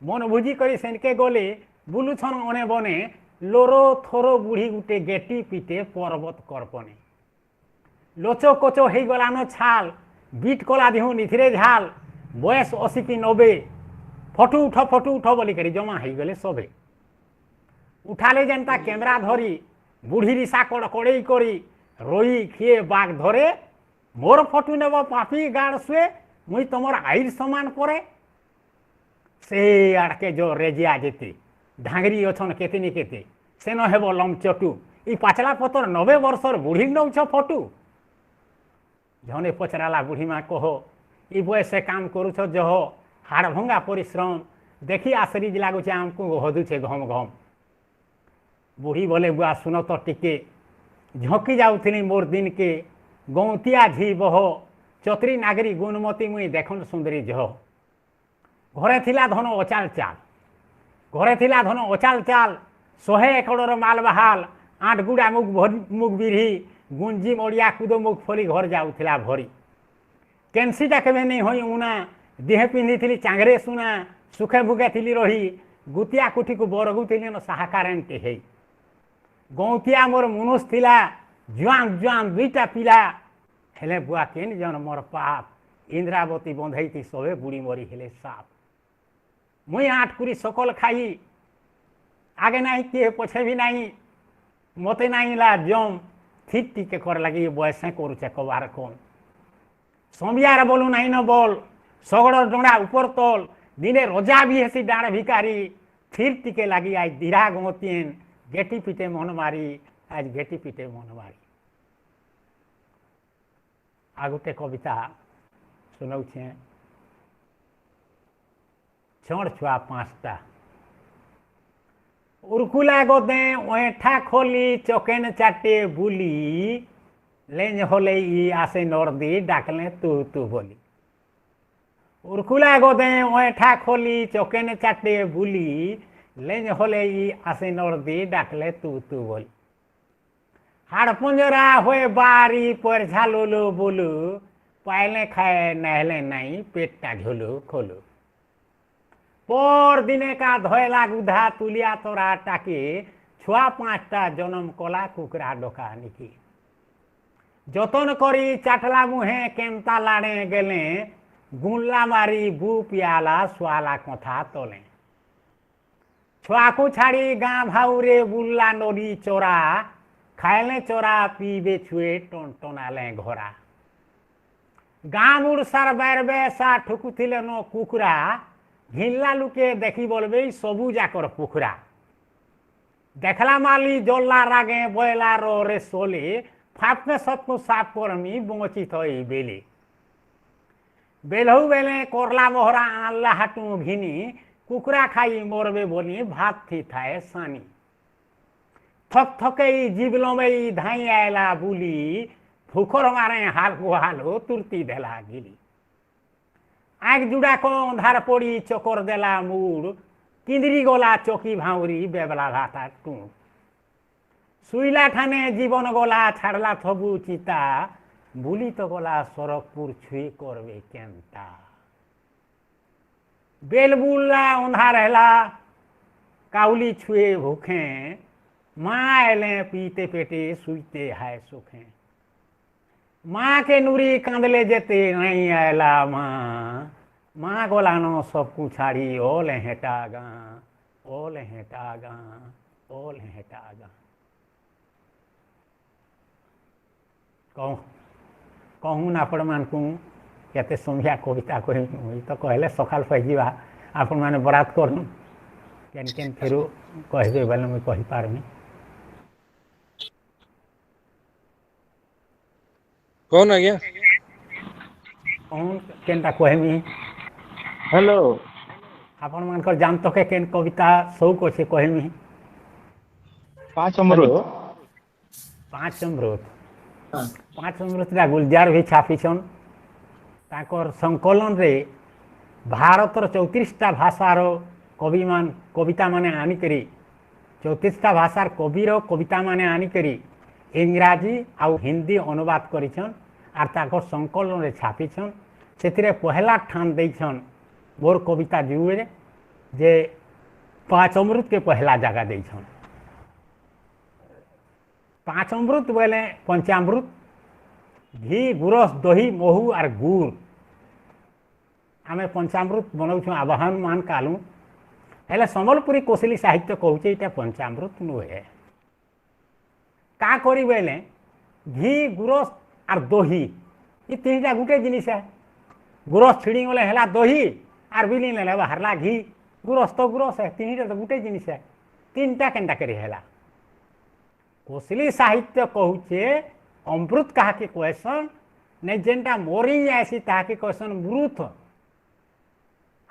मन भुजी करी सेनके गले बुलुछन अने बने लोरो थोरो बुढ़ी गुटे गेटी पीटे पर्वत करपने लोचो कोचो हो गलानो छाल बीट कला दिहु निथिरे झाल बयस 80 की 90 फटू उठ बोली करी जमा हो गले सबे उठाले जनता कैमरा धरी बुढ़ी रिसा कड़कड़े करी रोई खिए बाघ धरे मोर फटू नेब पापी गाड़ शुए मुई तुमर आईर समान करे से आड़के जो रेजिया जेते ढांगरी अछन केते केते सेन हेब लमचटू ई पाचला पतर 90 वर्षर बुढ़ी नौछ फटू जने पचराला बुढ़ी माँ कह ई बयस काम करुछ जह हाड़ भंगा परिश्रम देखी आश्चर्य लगुच आमको हदुचे घम घम बुढ़ी बोले बुआ सुन तो टिके झोंकी जाऊली मोर दिन के गौतिया झी बह चतरी नागरी गुणमती मुई देखन सुंदरी जह घरे थिला धन अचाल चाल 100 एकड़ माल बहाल 8 गुड़ा मुग बिरही गुंजी मड़िया कूद मुगफली घर जाऊला भरी केनसीटा केवे नहीं होई उना देह पिंधि थी चांगरे सुना सुखे भुगे थी रही गुतिया कुठी को बरगुली न साहाकारेंटे है गौतिया मोर मुनुष थिला जुआन जुआन 2टा पिला हेले बुआ केन जन मोर पाप इंद्रावती बंधई थी सबे बुढ़ी मरी हेले साप मुई 8 कुरी सकल खाई आगे नहीं किए पछे भी नहीं मते नहीं ला जम ठीक टिके कर लगी बयस करुचे कबार कौन समियार बोलू नहीं न बोल सगड़ डोड़ा ऊपर तल दिने रजा भी हेसी डाण भिकारी फिर टिके लगी आज धीरा गमतीन गेटी पीटे मन मारी आज गेटी पीटे मन मारी आ गोटे कविता सुनौछे छड़ छुआ 5टा उर्कुला गोदे ओठा खोली चौकेन चाटे बुली लेंज होले ई आसे नर्दी डाकले तू बोली उर्कुला गोदे ओठा खोली चौकेन चाटे बुली लेंज होले ई आसे नर्दी डाकले तू बोली हाड़ पंजरा हुए बारी पर झालोलो बोलू पायले खाए नहले नहीं पेटटा झोलू खोलू पर दिने का धोयला गुधा तुलिया तोरा टाके छुआ 5टा जन्म कला कुकरा डोका निकी जतन करी चाटला मुहे केमता लाड़े गेले गुल्ला मारी बू पियाला सुआला कथा तोले छुआ को छाड़ी गाँ भाउरे बुल्ला नदी चोरा खाएले चोरा पीबे छुए टोनाले घोरा गाँ मुड़ सार बैरबे सा ठुकुथिले नो कुकुरा घिल्ला लुके देखी बोलबे सबू जाकर पुखरा देखला माली जल्ला रागे बयला रे सोले फापने सतनु साप परमी बोची थई बेले बेलहु बेले करला मोहरा आल्ला हाटू घिनी कुकुरा खाई मोरबे बोली भात थी थाए सानी थक थकई जीवलों में धाई आयला बुली फुखर मारे हाल को हालो तुरती देला गिली आग जुड़ा को अंधार पड़ी चोकर देला मूड किंदरी गोला चौकी भाउरी बेबला भाता टू सुईला ठाने जीवन गोला छाड़ला थबू चिता बुली तो गोला सरकपुर छुई करबे केनता बेलबुल्ला अंधार हेला काउली छुए भूखे माँ एले पीते पेटे सुईते हाय सुखे माँ के नूरी कांदले जेते नहीं आयला माँ गोलानो सब कुछ छाड़ी ओले हेटा गा ओले हेटा गा ओले हेटा गा कहून आपण मानकु केते संध्या कविता कहि तो कहले सकाल पजिबा आपण माने बरात करनु केन केन फेरु कहबे बेले मैं कहि पारमी कौन आज्ञा कहून केनटा कहमी हेलो आपण मानकर जानतो के केन कविता सौ को से कहमी 5 अमृत 5 अमृत हाँ 5 अमृत रा गुलजार भी छापिछन ताकर संकलन रे भारतर 34टा भाषार कविता माने आनी करी 34टा भाषार कविर कविता माने आनी करी इंग्राजी आउ हिंदी अनुवाद करिछन आर ताकर संकलन रे छापिछन सेतिरे पहला ठान दैछन मोर कविता जुए जे 5 अमृत के पहला जगह दैछन 5 अमृत बोले पंचामृत घी गुरस दही महू आर गुड़ आमे पंचामृत बनाऊँ आवाहन मान कालू हेले संबलपुरी कोशली साहित्य कहूचे ये पंचामृत नुहे का करी बोले घी गुरस आर दही ये तीनटा गुटे जिनिस है गुरस छिड़ी गले है दही आर बिली ने बाहरला घी गुरस तो गुरस है तीनटा तो गुटे जिनिस है तीनटा केनटा करी है कोशली साहित्य कहूचे अमृत कहा के कहसन नहीं जेनटा मरी जाएसी ताके कहसन मृत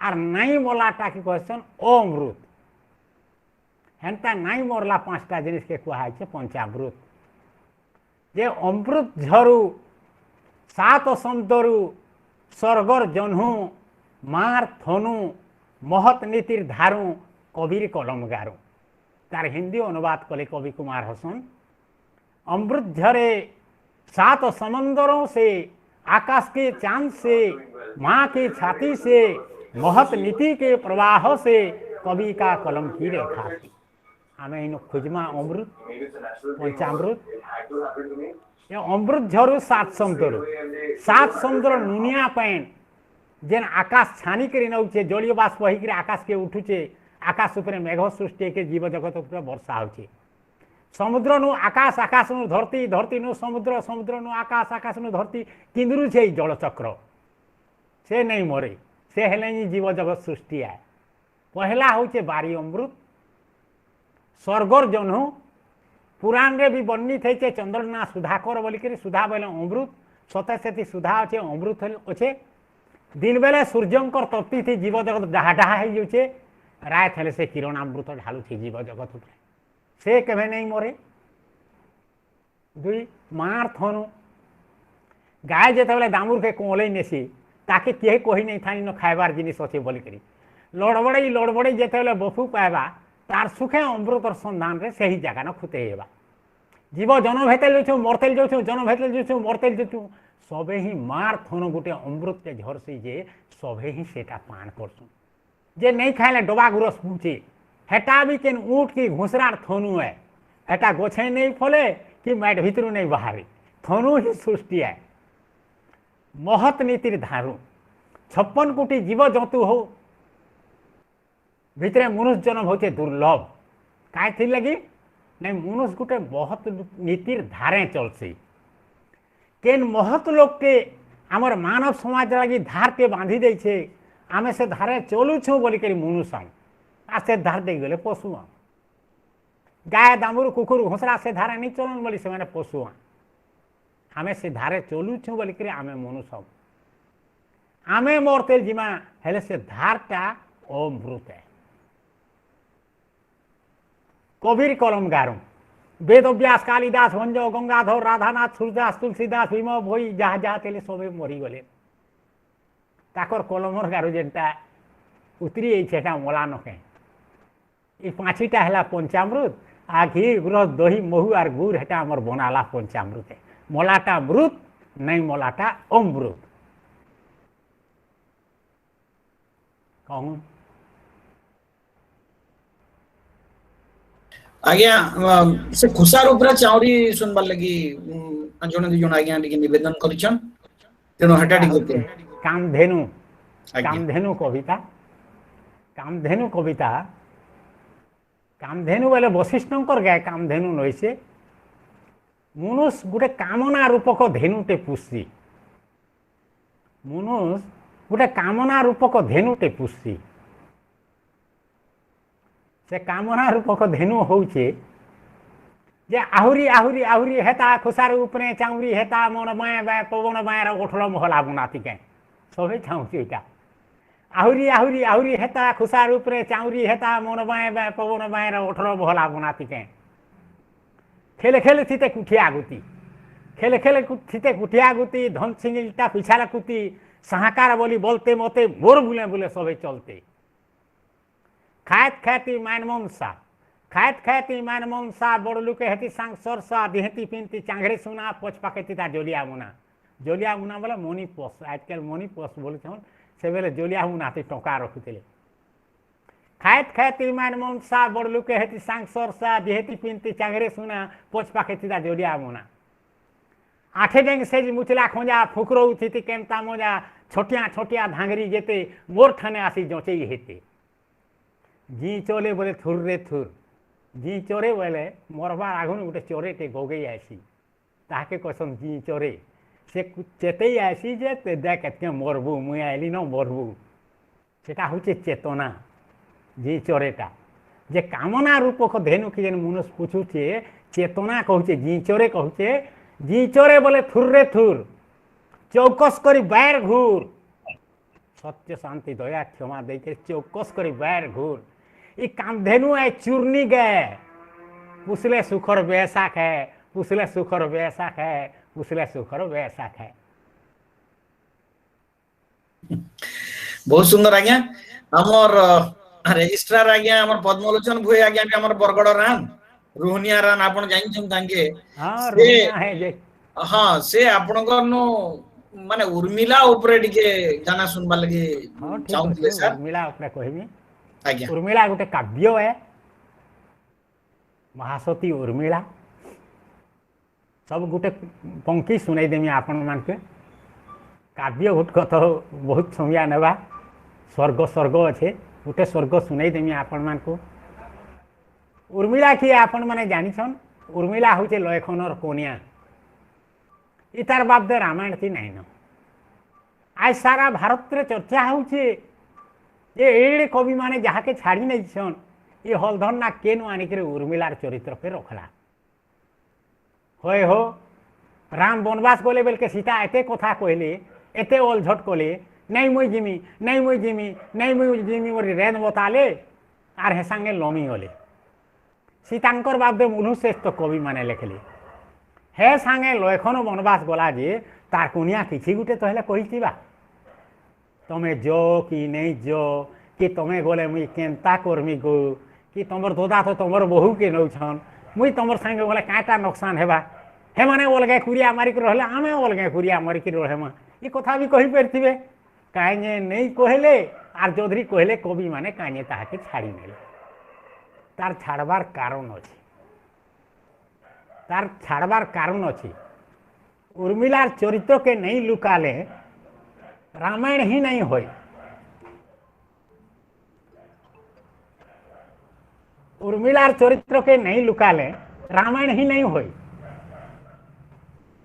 आर नहीं मलाटा के कहसन अमृत हेनता नहीं मरला 5टा जिनिस के कहा छे पंचामृत जे अमृत झरू 7 समुद्रु स्वर्गर जन्हू मार थनु महत नीतिर धारू कबीर कलम गारू तार हिंदी अनुवाद कले कवि कुमार हसन अमृत झरे 7 समंदरों से आकाश के चांद से माँ की छाती से महत नीति के प्रवाह से कवि का कलम की रेखा थी हमें इन खुजमा अमृत पंचामृत ये अमृत झरू 7 समुद्र नुनिया पैन जेन आकाश छानी कर नौचे जलीय बाष्प होकर आकाश के उठुचे आकाश उपर मेघ सृष्टि के जीव जगत उपर वर्षा होचे समुद्र नु आकाश आकाश नु धरती धरती नु समुद्र समुद्र नु आकाश आकाश नु धरती किंदरू छे जल चक्र से नहीं मरे से हेले जीव जगत सृष्टि है पहला होचे बारी अमृत स्वर्गर जन्हू पुराण रे भी वर्णित है चंद्रना सुधाकर बोलिक सुधा बोले अमृत सते से सुधा अच्छे अमृत अच्छे दिन बेले सूर्यंकर तप्ती थी जीव जगत डाहा डाहा हो जाऊे रात हेले से किरणामृत ढालू थी जीव जगत उपर से केवे नहीं मरे दुई मार थनु गाय जिते दामुर के कोले नेसी ताके किए कही नहीं था इन खाइबार जिनिस अच्छे बोलिक लड़बड़े जिते बफू पाइबा तार सुखे अमृतर संधान रे सही जगह न खुतेबा जीव जन भेटेल जाऊँ मरतेल जाऊँ जन भेटेल जाऊँ मरतेल जाऊँ सबे ही मार थनु गोटे अमृत के झरसी जे सबे ही सेटा पान करसुन जे नहीं खाइले डबा गुरस पहुँचे हेटा भी केन ऊँट की घुसरार थनु है हेटा गोछे नहीं फले कि मैट भितर नहीं बाहरी थनु ही सृष्टि है महत नीतिर धारू 56 कोटी जीव जंतु हो भितरे मनुष्य जन्म होचे दुर्लभ काय थी लगी नहीं मनुष्य गोटे बहुत नीतिर धारे चलसी केन महत लोग के आमर मानव समाज लगी धार के बांधी दे छे आमे से धारे चलु छु बोली करी मनुष्य आ से धार दे गले पशु गाय दामुर कुकुर घोसरा से धारे नहीं चलन बोली से माने पशु आमे से धारे चलु छु बोली करी आमे मनुष्य आमे मरतेल जिमा हेले से धारटा अमृत है कबीर कलम गारू वेद व्यास कालिदास भंज गंगाधर राधानाथ सूरदास तुलसीदास भीम भोई जहाँ जहाँ तेले सबे मरी गले ताकर कलमर गारू जेनटा उतरी एटा मला नखे ये 5टा है पंचामृत आ घी गुरस दही महू आर गुड़ हेटा आमर बनाला पंचामृत है मलाटा मृत नहीं मलाटा अमृत कहूँ आज्ञा से खुशार उपरा चाउरी सुनबार लगी जन दु जन आज्ञा निवेदन करिछन तेनो हटा टिके कामधेनु आज्ञा। कामधेनु कविता कामधेनु कविता कामधेनु बोले वशिष्ठंकर गाय कामधेनु नई से मुनुष गोटे कामना रूपक धेनुटे पुषी मुनुष गोटे कामना रूपक धेनुटे पुषी से कामना रूपक धेनु होचे जे आहुरी आहुरी आहुरी हेता खुसार उपरे चाउरी हेता मन बाय बाय पवन बायर उठल महला बुनाती के सबे चाहूची एटा आहुरी आहुरी आहुरी हेता खुसार उपरे चाउरी हेता मन बाय बाय पवन बायर उठल महला बुनाती के खेले खेले थीते कुठिया गुती खेले खेले थीते कुठिया गुती धन सिंगिलटा पिछाला कुती सहाकार बोली बोलते मोते मोर बुले बुले सबे चलते खात खाती मान मनसा खात खाती मान मनसा बड़लुके हेती सांग सरसा दिहती पिनती चांगरे सुना पच पाकेती ता जोलिया मुना बोले मनी पोस आजकल मनी पोस बोले से बेले जोलिया मुनाती टंका रखुते खात खाती मान मनसा बड़लुके हेती सांग सरसा दिहती पिनती चांगरे सुना पच पाकेती ता जोलिया मुना आठे डेंग से मुचला खोजा फुकरो उठी केमता मोजा छोटिया छोटिया धांगरी जेते मोर ठाने आसी जोचे हेते जी चोले बोले थुर रे थुर जी चोरे बोले मरबार आगुन गोटे चोरेटे गोगई आसी ताके कहसन जी चोरे से चेतई आसी जे देख के मरबू मुई आइली न मरबू सेटा होचे चेतना जी चोरेटा जे कामना रूपक धेनु कि जेन मनुष्य पूछुचे चेतना कहूचे जी चोरे कहूचे जी चोरे बोले थुर रे थुर चौकस करी बाहर घूर सत्य शांति दया क्षमा देके चौकस करी बाहर घूर ये कामधेनु है चूर्णी गए पुसले सुखर बैसाख है पुसले सुखर बैसाख है पुसले सुखर बैसाख है। बहुत सुंदर आज्ञा हमर रजिस्ट्रार आज्ञा हमर पद्मलोचन भुए आज्ञा भी हमर बरगड़ रान रोहनिया रान आपण जानि छन तांके हां रोहनिया है जे हां से आपनकर नो माने उर्मिला ऊपर टिके गाना सुनबा लगे चाहूले सर उर्मिला ऊपर कहबी आज्ञा उर्मिला गोटे काव्य है महासती उर्मिला सब गोटे पंक्ति सुनाई देमी आपण मान के काव्य कथ बहुत समय नेबा स्वर्ग स्वर्ग अच्छे गोटे स्वर्ग सुनाई देमी आपण मान को उर्मिला किए आपण माने जानी छन उर्मिला होचे लयखनर कोनिया इतार बाप दे रामायण थी नहीं न आज सारा भारत रे चर्चा होचे ये एड़े कवि माने जहाँ के छाड़ी नहीं छन ये हलधर ना केनु आनिक उर्मिलार चरित्र पे रखला होय हो राम वनवास गले बेल के सीता एते कथा कहले एते ओलझट कले नहीं मुई जिमी नहीं मुई जिमी नहीं मुई जिमी मोर रेन बताले आर हे संगे लमी गले सीतांकर बाप दे मुनु श्रेष्ठ कवि माने लिखले हे संगे लयखन वनवास गला जे तार कुनिया किछि गुटे तहले कहिथिबा तमे जो कि नहीं जो कि तमे गले मुई केनता करमी गो कि तमर दोदा तो तमर बहु के नौछन मुई तमर संगे गले काटा नुकसान हेबा हे माने अलगे कुरिया मारी के रहले आमे अलगे कुरिया मारी के रहमा ई कथा भी कहि परथिबे काहे नहीं कहले आर चौधरी कहले कवि माने काहे ताके छाड़ी नेले तार छाड़बार कारण अछि तार छाड़बार कारण अछि उर्मिलार चरित्र के नहीं लुकाले रामायण ही नहीं होय उर्मिलार चरित्र के नहीं लुकाले रामायण ही नहीं होय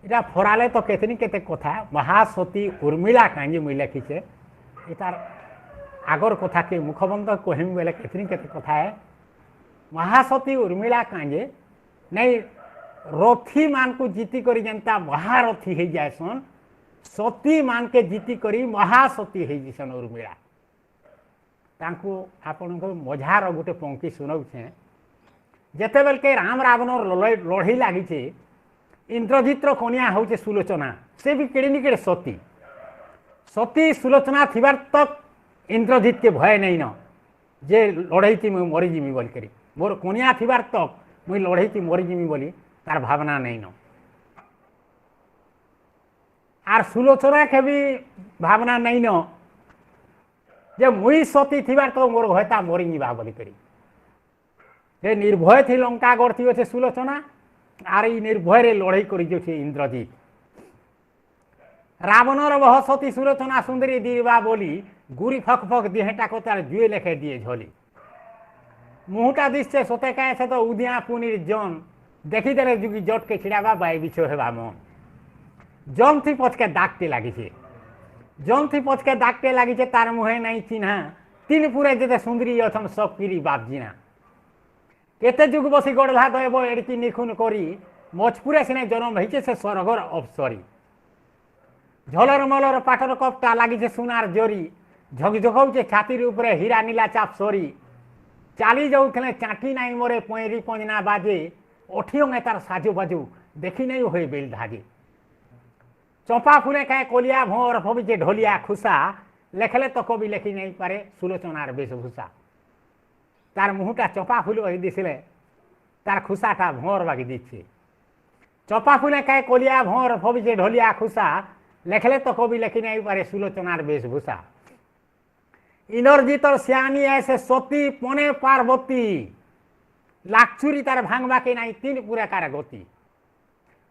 इटा फराले तो केतनी केते कथा महासती उर्मिला कांजी मुई लिखिछे इतार आगर कथा के मुखबंध कहिम बेले केतनी केते कथा है महासती उर्मिला कांजे नहीं रथी मान को जीती करी जनता महारथी हो जाएसन सती मान के जीती करी महासती हो जैसन उर्मिला तांको आपण को मझार गोटे पंक्ति सुनाऊे जेते बेल के राम रावण लड़ई लगी इंद्रजित्र कनिया हूँ सुलोचना से भी केड़े निकेड़े सती सती सुलोचना थिबार तक इंद्रजित के भय नहीं न जे लड़ई थी मुई मरीजिमी बोल करी मोर कनिया थिबार तक मुई लड़ई थी मरीजिमी बोली तार भावना नहीं न आर सुलोचना के भी भावना नहीं न जे मुई सती थिबार तो मोर भयता मरी जीवा बोली करी जे निर्भय थी लंका गढ़ती अच्छे सुलोचना आर ई निर्भय रे लड़ई करी जो इंद्रजित रावणर बह सती सुलोचना सुंदरी दीवा बोली गुरी फक फक दिहेटा को तार जुए लेखे दिए झोली मुहटा दिशे सोते कहे से तो उदिया पुनिर जन देखीदेले जुगी जट के छिड़ावा बाई बिछो हेबा मन जम थी पचके दागते लागिছে जम थी पचके दागते लागिছে तार मुहे नहीं चिन्हा तीन पुरे जेते सुंदरी अथन सब पिरी बाप जिना केते जुग बसी गड़ला दयब एड़की निखुन करी मजपुरे सिने जन्म हईছে से स्वर्गर अवसरी झलर मलर पाटर कपटा लागिছে सुनार जरी झकझकौचे छातिर उपरे हीरा नीला चाप सरी चाली जाऊे चाटी नाई मोरे पैरी पंजना बाजे ओठियों तार साजू बाजू देखी नहीं हुए बेल धागे चंपा फुले कहे कोलिया भोर भविजे ढोलिया खुशा लेखले तो कवि लेखी नहीं पारे सुलोचनार वेशभूषा तार मुहटा चंपा फुल दिशे तार खुशाटा भोर बागी दीछे चंपा फुले कहे कोलिया भोर भविजे ढोलिया खुशा लेखले तो कवि लेखी नहीं पारे सुलोचनार वेशभूषा इनरजितर श्यानी ऐसे सती पने पार्वती लाक्षुरी तार भांगवा के नहीं तीन पूरा कार गति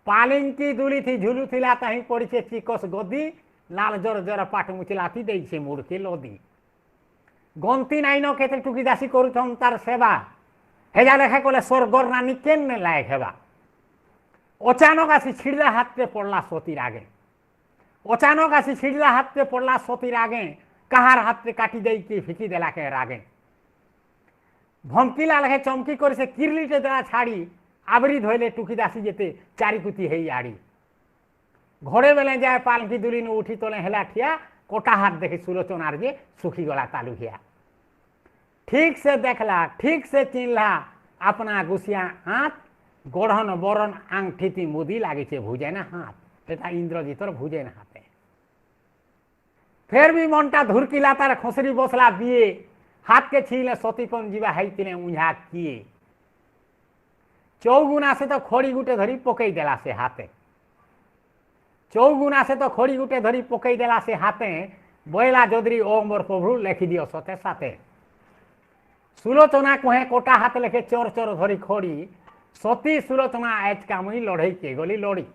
पालिंकी दुली थी झुलू थिला तही पड़ी चिकस गदी लाल जर जर पाट मुचिलाती दे छे मुड़ के लदी गंती नाई न केते टुकी दासी करूथन तार सेवा हेजा लेखा कले स्वर्गर नानी केन लायक हेबा अचानक आसी छिड़ला हाथ पे पड़ला सतीर आगे अचानक आसी छिड़ला हाथ पे पड़ला सतीर आगे कहार हाथ पे काटी दे की फिकी देला के रागे भमकीला लगे चमकी कर से किरलीटे देला छाड़ी आवरी धोले टुकी दासी जेते चारिकुती है आड़ी घोड़े बेले जाए पालकी दुली न उठी तले हेला ठिया कोटा हाथ देखी सुलोचनार जे सुखी गला तालुकिया ठीक से देखला ठीक से चिन्हला अपना गुसिया हाथ गोढ़न बरन आंगठी मुदी लागिছে भुजे ना हाथ एटा इंद्रजितर भुजे ना हाथे फिर भी मनटा धुरकिला तार खसरी बसला बिए हाथ के छीले सतीपन जीवा हाइतिने उझा किए चौगुना से तो खोड़ी गुटे धरी पकई देला से हाथे चौगुना से तो खोड़ी गुटे धरी पकई देला से हाथे बोला जोदरी ओम मोर प्रभु लेखी दियो सते साथे सुलोचना कहे कोटा हाथ लेखे चोर चोर धरी खोड़ी सती सुलोचना आज कामुई लड़ई के गली लड़ी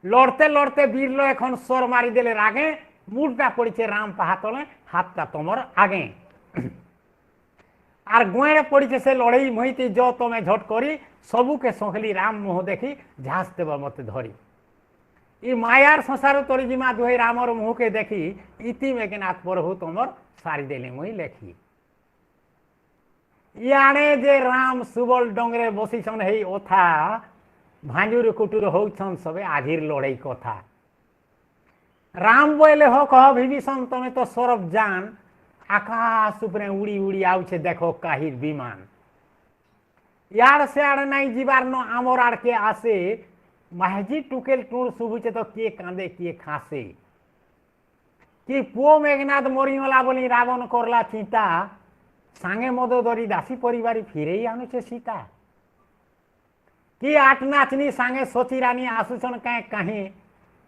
लड़ते लड़ते बीरलो एखन स्वर मारी देले रागे मुड़टा पड़े राम पाहातले हाथटा तमर आगे आर गुएड़े पड़े से लड़ई महीती जो तमें झट करी सबू के संखली राम मुह देखी झाँस देव मत धरी ई मायार संसार तोरी जिमा दुहे रामर मुह के देखी इति मेघनाथ प्रभु तमर सारी देली मुई लेखी याने जे राम सुबल डोंगरे बसीछन हेई ओथा भांजुर कुटुर होछन सबे आजिर लड़ई कथा राम बोले हो कह विभीषण तमें तो सरब जान आकाश उपरे उड़ी उड़ी आउछे देखो काहिर विमान यार से आड़ नाई जीवार न आमर आड़ के आसे महजी टुकेल टूर सुबुचे तो किए कांदे किए खासे कि पुओ मेघनाथ मरियोला बोली रावण करला चिंता सांगे मदोदरी दासी परिवारी फिरे आनुछे सीता कि आठ नाचनी सांगे सोची रानी आसुसन कहे कहीं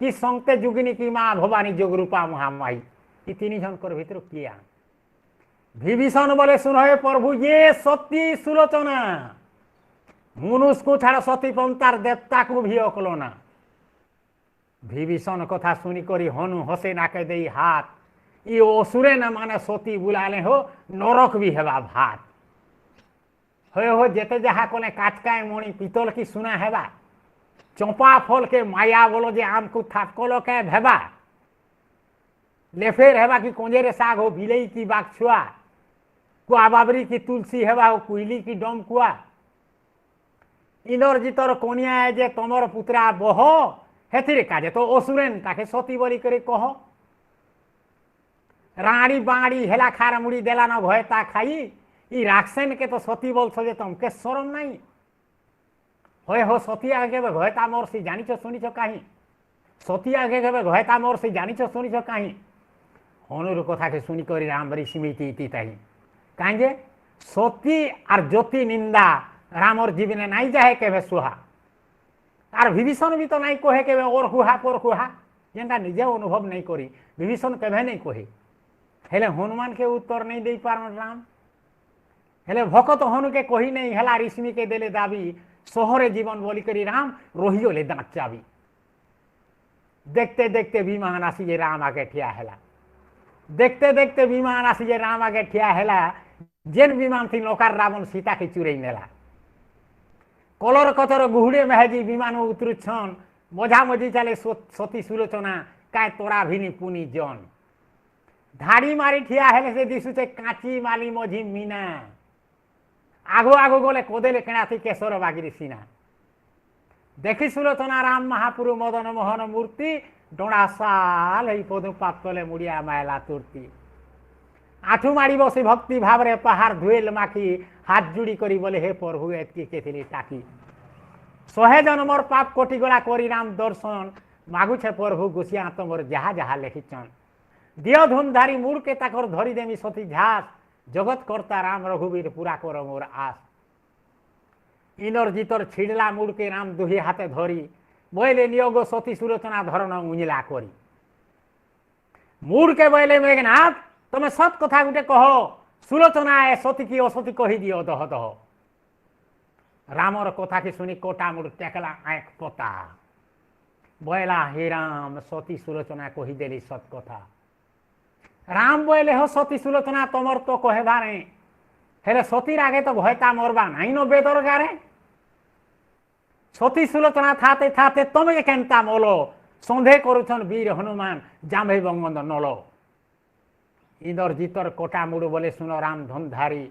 कि संगते जुगिनी की माँ भवानी जोगरूपा महामाई ये तीन जनकर भीतर किया विभीषण बोले सुनो हे प्रभु ये सती सुलोचना मनुष्य को छाड़ सती पंतार देवता को भी अकलोना विभीषण कथा सुनी करी हनु हसे नाके दे हाथ ये असुरे न माने सती बुलाले हो नरक भी हेबा भात हो जेते जहा कोने काटकाय मणि पितल की सुना हेबा चंपा फल के माया बोलो जे आम को थाकलो के भेबा लेफेर हेबा की कोंजेरे साग हो बिलई की बाग छुआ कुआ बाबरी की तुलसी हेबा हो कुइली की डम कुआ इनरजितर कोनिया है जे तमर पुत्रा बह हेथिरे काजे तो असुरेन ताके सती बली करे कह राड़ी बाड़ी हेला खार मुड़ी देला न भयता खाई ई राक्षसन के तो सती बोल सजे तुमके शरम नहीं होय हो सती आगे भयता मोर से जानिछ सुनिछ काहीं सती आगे भयता मोर से जानिछ सुनिछ काहीं हनुर कथा के सुनी करी राम बरी सिमिति इति ताही काहे जे सती आर ज्योति निंदा रामर जीवने नाई जाए केबे सुहा आर विभीषण भी तो नाई कहे केबे और हुहा पर हुहा जेंटा निजे अनुभव नहीं करी विभीषण केबे नहीं कहे हेले हनुमान के उत्तर नहीं दे पारन राम हेले भकत हनु के कही नहीं हेला ऋषि के देले दाबी शहरे जीवन बोली करी राम रोहियो ले दांत चाबी देखते देखते विमान आसी जे राम आगे ठिया हेला देखते देखते विमान आसी जे राम आगे ठिया हेला जेन विमान थी नौकार रावण सीता के चुरई नेला कलर कतर गुहुड़े मेहजी विमान उतरुछन मझा मझी चले सती सुलोचना काय तोरा भिनी पुनी जन धाड़ी मारी ठिया हेले से दिशुचे काची माली मझी मीना आगो आगो गले कोदेले केणाथी केशर बागिरी सीना देखी सुलोचना राम महापुरु मदन मोहन मूर्ति डोड़ा साल ही पदु पातले मुड़िया मायला तुरती आठू माड़ी बसी भक्ति भाव रे पहाड़ धुएल माखी हाथ जुड़ी करी बोले हे प्रभु एतकी केथिली टाकी शहे जन्मर पाप कोटि गला करी राम दर्शन मागुछे प्रभु गुसिया तमर जहा जहा लेखिचन दियो धुनधारी मूड़ के ताकर धरी देमी सती झास जगत कर्ता राम रघुवीर पूरा कर मोर आस इनर जितर छिड़ला मूड़ के राम दुही हाथे धरी बोले नियोग सती सुलोचना धरन उंजिला करी मूड़ के बोले मेघनाथ तुम सत कथा गुटे कह सुलोचना ए सती की असती कही दियो दह दह रामर कथा की सुनी कोटा मुड़ टेकला आँख पता बोला हे राम सती सुलोचना कही देली सत कथा राम बोले हो सती सुलोचना तमर तो कहेबा रे हेले सतीर आगे तो भयता मरबा नहीं नो बेदरगारे सती सुलोचना थाते थाते तमे केनता मोलो सन्देह करुछन वीर हनुमान जाम्भे बंगबंद नलो इंदर जीतर कोटा मुड़ बोले सुनो राम धनधारी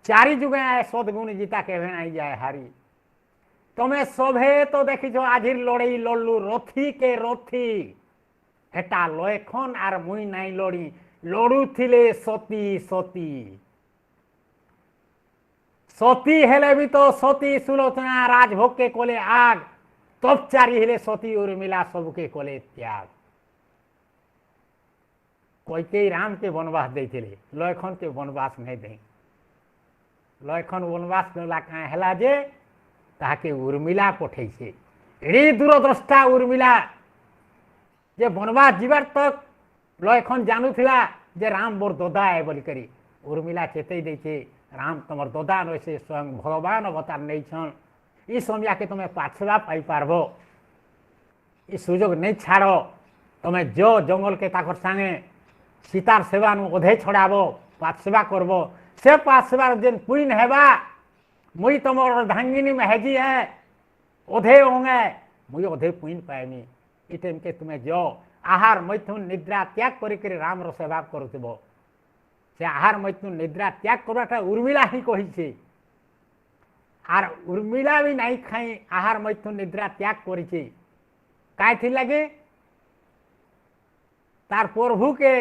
चारि जुगे आए सदगुण जीता के भेनाई जाए हारी तमे सभे तो देखी आजिर लड़ई लड़लू रथी के रथी हेटा लयखन आर मुई नाई लड़ी लड़ू थिले सती सती सती हेले भी तो सती सुलोचना राजभोग के कोले आग तब चारि हेले सती उर्मिला सबके कोले त्याग कोई राम के वनवास देते लयखन के वनवास नहीं दे लयखन वनवास नला कहाँ हेला जे ताके उर्मिला पठे एड़ी दूरद्रष्टा उर्मिला जे वनवास जीवार तक लयखन जानूला जे राम मोर ददा है बोली करी उर्मिला चेतई दे राम तुम ददा नैसे स्वयं भगवान अवतार नहीं छन ई समय के तुम्हें पाछवा पाई पारब ई सुजोग नहीं छाड़ तुम्हें जो जंगल के ताकर संगे सीतार सेवा अधे छड़ाब पाछवा करब से पाछवा जेन पुण्य हेबा मुई तुम अर्धांगिनी में हेजी है अधे होंगे मुई अधे पुण्य पाएमी ई टाइम के तुम्हें जो आहार मैथुन निद्रा त्याग कर राम रो सेवा करुब से आहार मैथुन निद्रा त्याग करवाटा उर्मिला ही कही आर उर्मिला भी नहीं खाई आहार मैथुन निद्रा त्याग करी काहे लगे तार प्रभु के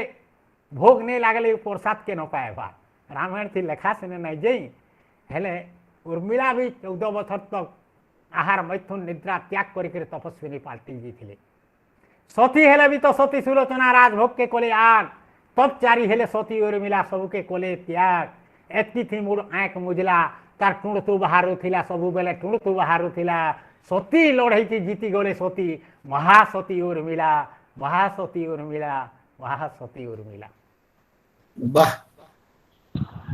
भोग नहीं लागले प्रसाद के न पाए बा रामायण थी लेखा से नहीं जई हेले उर्मिला भी 14 वर्ष तक आहार मैथुन निद्रा त्याग कर तपस्विनी पाल्टी जी थे सती हेले भी तो सती सुलोचना राजभोग के कोले आग तब चारि हेले सती उर्मिला सबके कोले त्याग एतकी थी मुड़ आँख मुजला तार टुणतु बाहर थिला सबु बेले टुणतु बाहर थिला सती लड़ई की जीती गले सती महासती उर्मिला महासती उर्मिला महासती उर्मिला वाह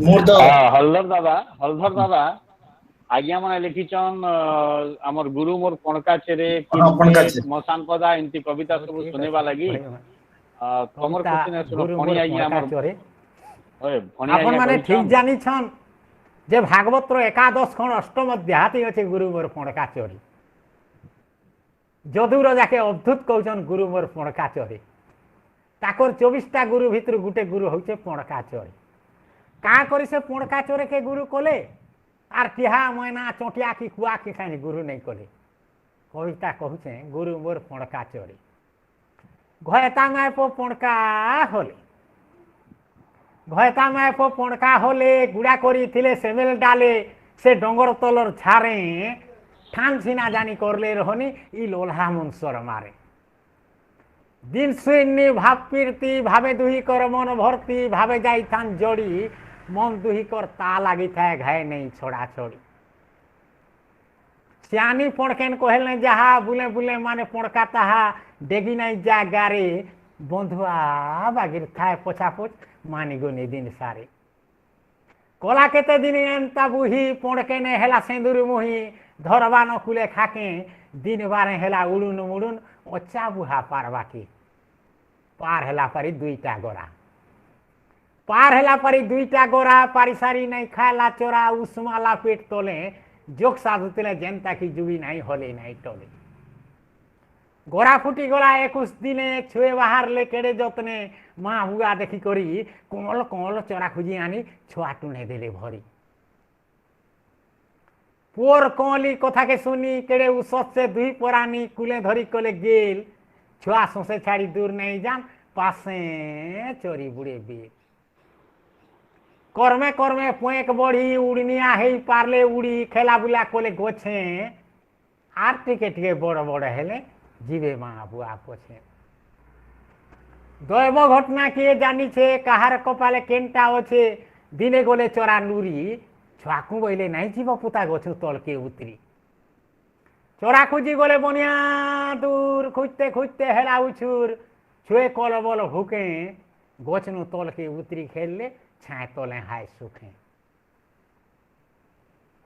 मोर तो हलधर दादा आज्ञा माने लिखिचन हमर गुरु मोर पणकाचेरे मसान पदा इनती कविता सब सुनेबा लागि तमर क्वेश्चन सुनो फणी आज्ञा हमर ओए फणी आपन माने ठीक जानी छन जे भागवत रो एकादश खंड अष्टम अध्याय अछि गुरु मोर पणकाचोरी जदू राजा के अद्भुत कहउछन गुरु मोर पणकाचोरी ताकर 24टा गुरु भितर गुटे गुरु होचे पणकाचोरी का करी से पणकाचोरे के गुरु कोले आर टिहा मैना चोटिया की कुआ की खानी गुरु नहीं कोले कविता कहूचे गुरु मोर पणकाचोरी घयता माय पो पणका होले घयता माय पो पणका होले गुड़ा करी थिले सेमेल डाले से डंगर तलर छारे ठान सीना जानी करले रहनी ई लोल्हा मुंसर मारे दिन सुन्नी भाव पीरती भावे दुही कर मन भरती भावे जाई थान जोड़ी मन दुही कर ता लगी था घाय नहीं छोड़ा छोड़ी सियानी पणकेन कहल नहीं जहा बुले बुले माने पणका ताहा डेगी नहीं जा गारे बंधुआ बागिर थाए पोछा पोछ मानी गुनी दिन सारे कोला केते दिन एंता बुही पणकेने हेला सेंदुर मुही धरबा न कुले खाके दिन बारे हेला उड़ुन मुड़ुन ओचा बुहा पारवा की पार हेला परी दुईटा गोरा पार हेला परी दुईटा गोरा पारी सारी नहीं खाला चोरा उस्माला पेट तोले जोग साधुले जेनता कि जुबी नहीं हले नहीं टले गोरा फुटी गला 21 दिने छुए बाहर ले केड़े जतने माँ बुआ देखी करी कोमल कोमल चरा खुजी आनी छुआ टुने देले भरी पुअर कोमली कथा के सुनी केड़े उसत से दुई परानी कुले धरी कले गेल छुआ सोसे छाड़ी दूर नहीं जान पासे चोरी बुड़े बीर कर्मे कर्मे पोएक बढ़ी उड़निया हे पारले उड़ी खेला बुला कोले गोछे आर टिके बड़ बड़ हेले जीवे माँ बुआ पोछे दैव घटना किए जानी छे कहार कपाले केनटा अच्छे दिने गले चरा नुरी छुआकू बोले नहीं जीव पुता गछु तल के उतरी चोरा खुजी गले बनिया दूर खुजते खुजते हेला उछुर छुए कल बल भूके गोचनु तल के उतरी खेलले छाए तले हाय सुखे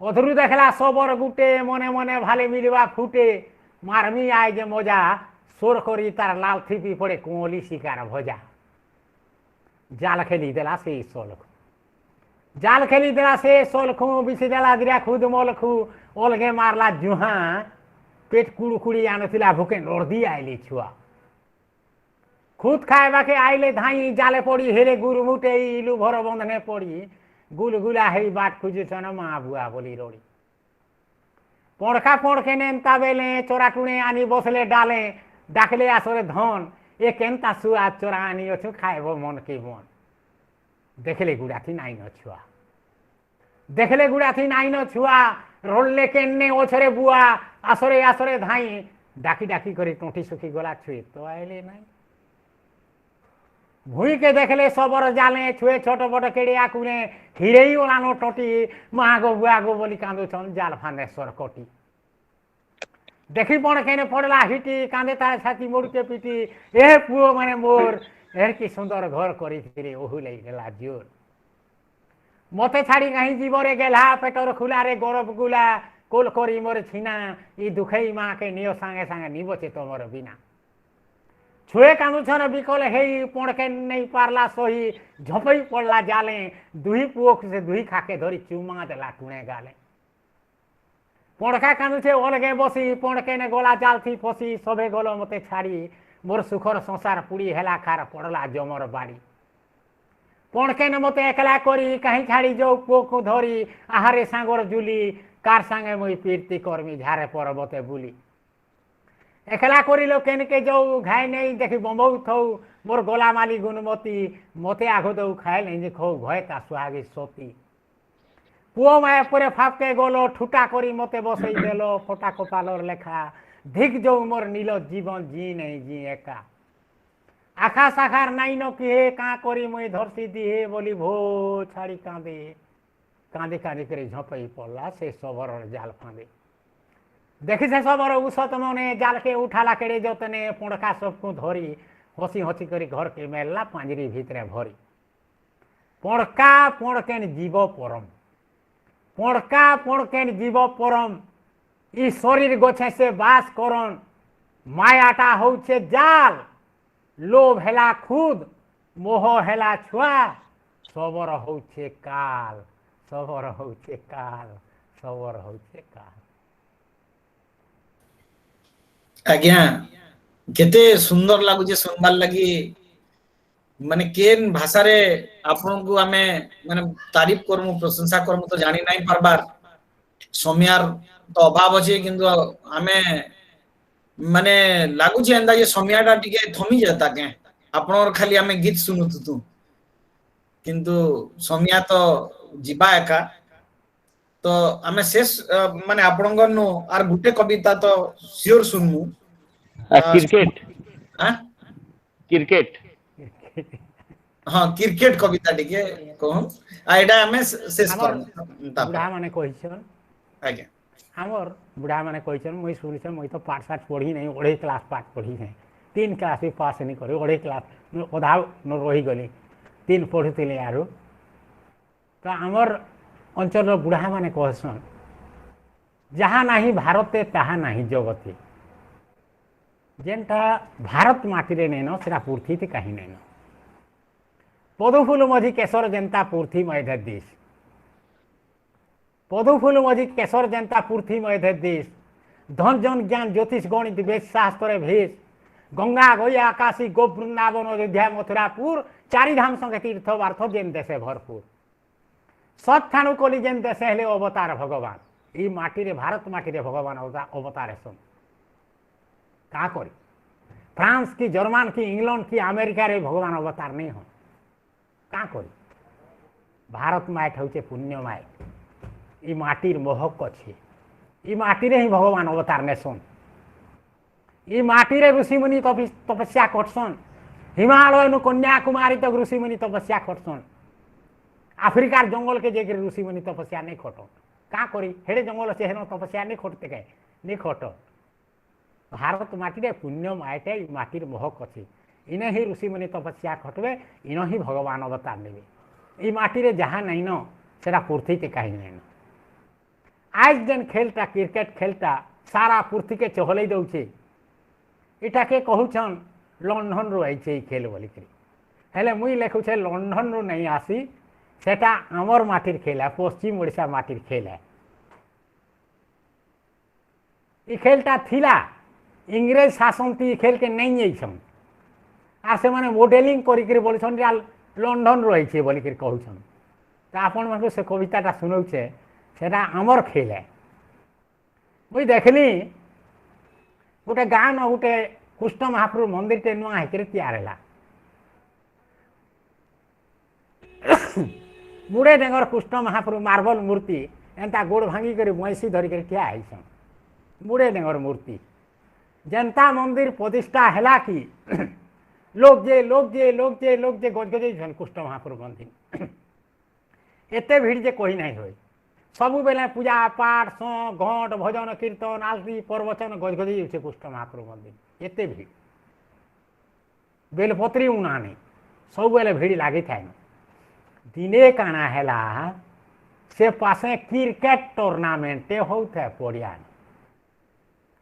अधरू देखला सबर गुटे मने मने भाले मिलवा फुटे मारमी आए जे मजा सोर करी तार लाल थिपी पड़े कोली शिकार भजा जाल खेली देला से सोलख जाल खेली देला से सोलखू बिछी देला दिरा खुद मोलखू ओलगे मारला जुहा पेट कुड़कुड़ी आनथिला भूके नोर्दी आइली छुआ खुद खाए बाके आइले धाई जाले पड़ी हेरे गुरु मुटे इलू भर बंधने पड़ी गुलगुला हे बाट खुजी सन माँ बुआ बोली रोड़ी पड़खा पड़के नेमता बेले चोरा टुणे आनी बसले डाले डाकले आसरे धन ए केनता सुआ चोरा आनी अछु खाएबो मन के मन देखले गुड़ाथी नाई न छुआ देखले गुड़ाथी नाई न छुआ रोलले केन्ने ओछरे बुआ आसरे आसरे धाई डाकी डाकी करे टोटी सुखी गला छुए तो आइले नाई भूई के देखले सबर जाले छुए छोट बट केड़े आकुने हिरेई ओलानो टोटी महागो बुआगो बोली कांदो छन जाल फाने सरकटी देखी पण केने पड़ला हिटी कांदे तार छाती मोड़ के पीटी ए पुओ माने मोर हेर की सुंदर घर करी फिरे ओहु लई गेला जोर मते छाड़ी कहीं जीवरे गेला पेटर खुला रे गौरव गुला कोल करी मोर छिना ई दुखई माँ के नियो सांगे सांगे निबचे तो मोर बिना छुए कांदू छन बिकल हे पड़के नहीं पारला सही झपई पड़ला जाले दुही पुओ से दुही खाके धरी चुमा देला टुणे गाले पड़का कांदू छे अलगे बसी पड़के ने गोला जाल थी फसी सबे गलो मते छाड़ी मोर सुखर संसार पुड़ी हेला खार पड़ला जमर बाड़ी पड़के ने मते एकला करी कहीं छाड़ी जो पुओ को धरी आहारे सांगर जुली कार सांगे मुई पीरती कर्मी झारे पर्वते बुली एकला करिलो केनके जो घाय नहीं देखी बम्बऊ थौ मोर गोला माली गुणमती मते आगो दौ खाए नहीं जे खौ भय ता सुहागी सोती पुओ माए पुरे फापके गोलो ठुटा करी मते बसई देलो फोटा कपालर लेखा धिक जो मोर नीलो जीवन जी नहीं जी एका आखा साखार नाई न किहे का करी मुई धरती दिहे बोली भो छाड़ी कांदे कांदे कांदे करे झपई पड़ला से सबर जाल फांदे देखी से सबर उसत मने जाल के उठाला केड़े जतने पड़का सबको धरी हसी हसी करी घर के मेलला पांजरी भीतरे भरी पड़का पड़केन जीव परम पड़का पड़केन जीव परम ई शरीर गोछे से बास करन मायाटा होउछे जाल लोभ हेला खुद मोह हेला छुआ सबर होउछे काल सबर होउछे काल सबर होउछे काल आज्ञा केते सुंदर लागुचे सुनबार लगी माने केन भाषा रे आपन को हमें माने तारीफ करमु प्रशंसा करमु तो जानी नहीं पारबार समयार तो अभाव अछि किंतु हमें माने लागुचे एंदा जे समयटा टिके थमी जाता के आपनर खाली हमें गीत सुनुतु तू किंतु समय तो जीवा एका तो हमें शेष माने आपनगर नो आर गुटे कविता तो श्योर सुनमु क्रिकेट हां क्रिकेट हां क्रिकेट कविता टिके कहूं आ एटा हमें शेष कर बुढ़ा माने कहिछन आज्ञा हमर बुढ़ा माने कहिछन मुई सुनिछन मुई तो पाठ साठ पढ़ी नहीं ओढ़े क्लास पाठ पढ़ी है 3 क्लास भी पास नहीं करे ओढ़े क्लास ओधा न रही गली 3 पढ़ुतिले यारो तो हमर अंचल बुढ़ा माने कहसन जहाँ नहीं भारते ताहा नहीं जगते जेनटा भारत माटी नैन से पृथ्वी कहीं नैन पदुफुल मझी केशर जेनता पृथ्वी मैधे देश पदु फूल मझी केशर जनता पूर्थी मध्य देश धन जन ज्ञान ज्योतिष गणित वेद शास्त्र भेष गंगा गया आकाशी गोप वृंदावन अयोध्या मथुरापुर चारिधाम संगे तीर्थ वार्थ जेन देशे भरपूर सत्थाणु कली जेन देशे हेले अवतार भगवान ई माटी रे भारत माटी रे भगवान अवतार हेसन का करी फ्रांस की जर्मन की इंग्लैंड की अमेरिका रे भगवान अवतार नहीं हो का करी भारत माइट होचे पुण्य माइट ई माटीर महक अच्छे ई माटी रे ही भगवान अवतार नेसन ई माटी रे ऋषिमुनि तपस्या करसन हिमालय नु कन्याकुमारी तक ऋषिमुनि तपस्या करसन आफ्रिकार जंगल के जेकर ऋषिमुनि तपस्या नहीं खटन का करी हेड़े जंगल से हेन तपस्या नहीं खटते कहे नहीं खटन भारत माटी रे पुण्य माइटे ई माटीर महक अच्छे इने ही ऋषिमुनि तपस्या खटबे इन ही भगवान अवतार नेबे ई माटी रे जहाँ नहीं न सेटा पृथ्वी के कहीं नहीं न आज जेन खेलटा क्रिकेट खेलटा सारा पृथ्वी के चहलई दौचे इटा के कहूछन लंडन रू आई खेल बोलिक हेले मुई लिखुचे लंडन रू नहीं आसी सेटा आमर माटिर खेल है पश्चिम ओडिशा माटिर खेल है ई खेलटा थिला इंग्रेज शासन ती खेल के नहीं जाइछन आ से माने मॉडलिंग करिक बोलछन जे लंडन रू आई बोलिक कहूछन तो आपण मानक से कविताटा सुनौछे सेटा आमर खेल है मुई देखली गोटे गाँ न गोटे कृष्ण महाप्रभु मंदिर टे नुआ होकर तैयार है मुड़े डेंगर कृष्ण महाप्रभु मार्बल मूर्ति एंता गोड़ भांगी कर मईसी धरिक ठिया होसन मुड़े डेंगर मूर्ति जनता मंदिर प्रतिष्ठा है कि लोग जे गजगज कृष्ण महाप्रभु मंदिर एते भीड़ जे कही नहीं हो सबु बेले पूजा पाठ सौ घंट भजन कीर्तन आरती प्रवचन गजगजी होছে कृष्ण महाप्रभु मंदिर एते भीड़ बेलपत्री उना नहीं सब बेले भीड़ लगी था दिने काना हैला से पासे क्रिकेट टूर्नामेंट होता है पड़िया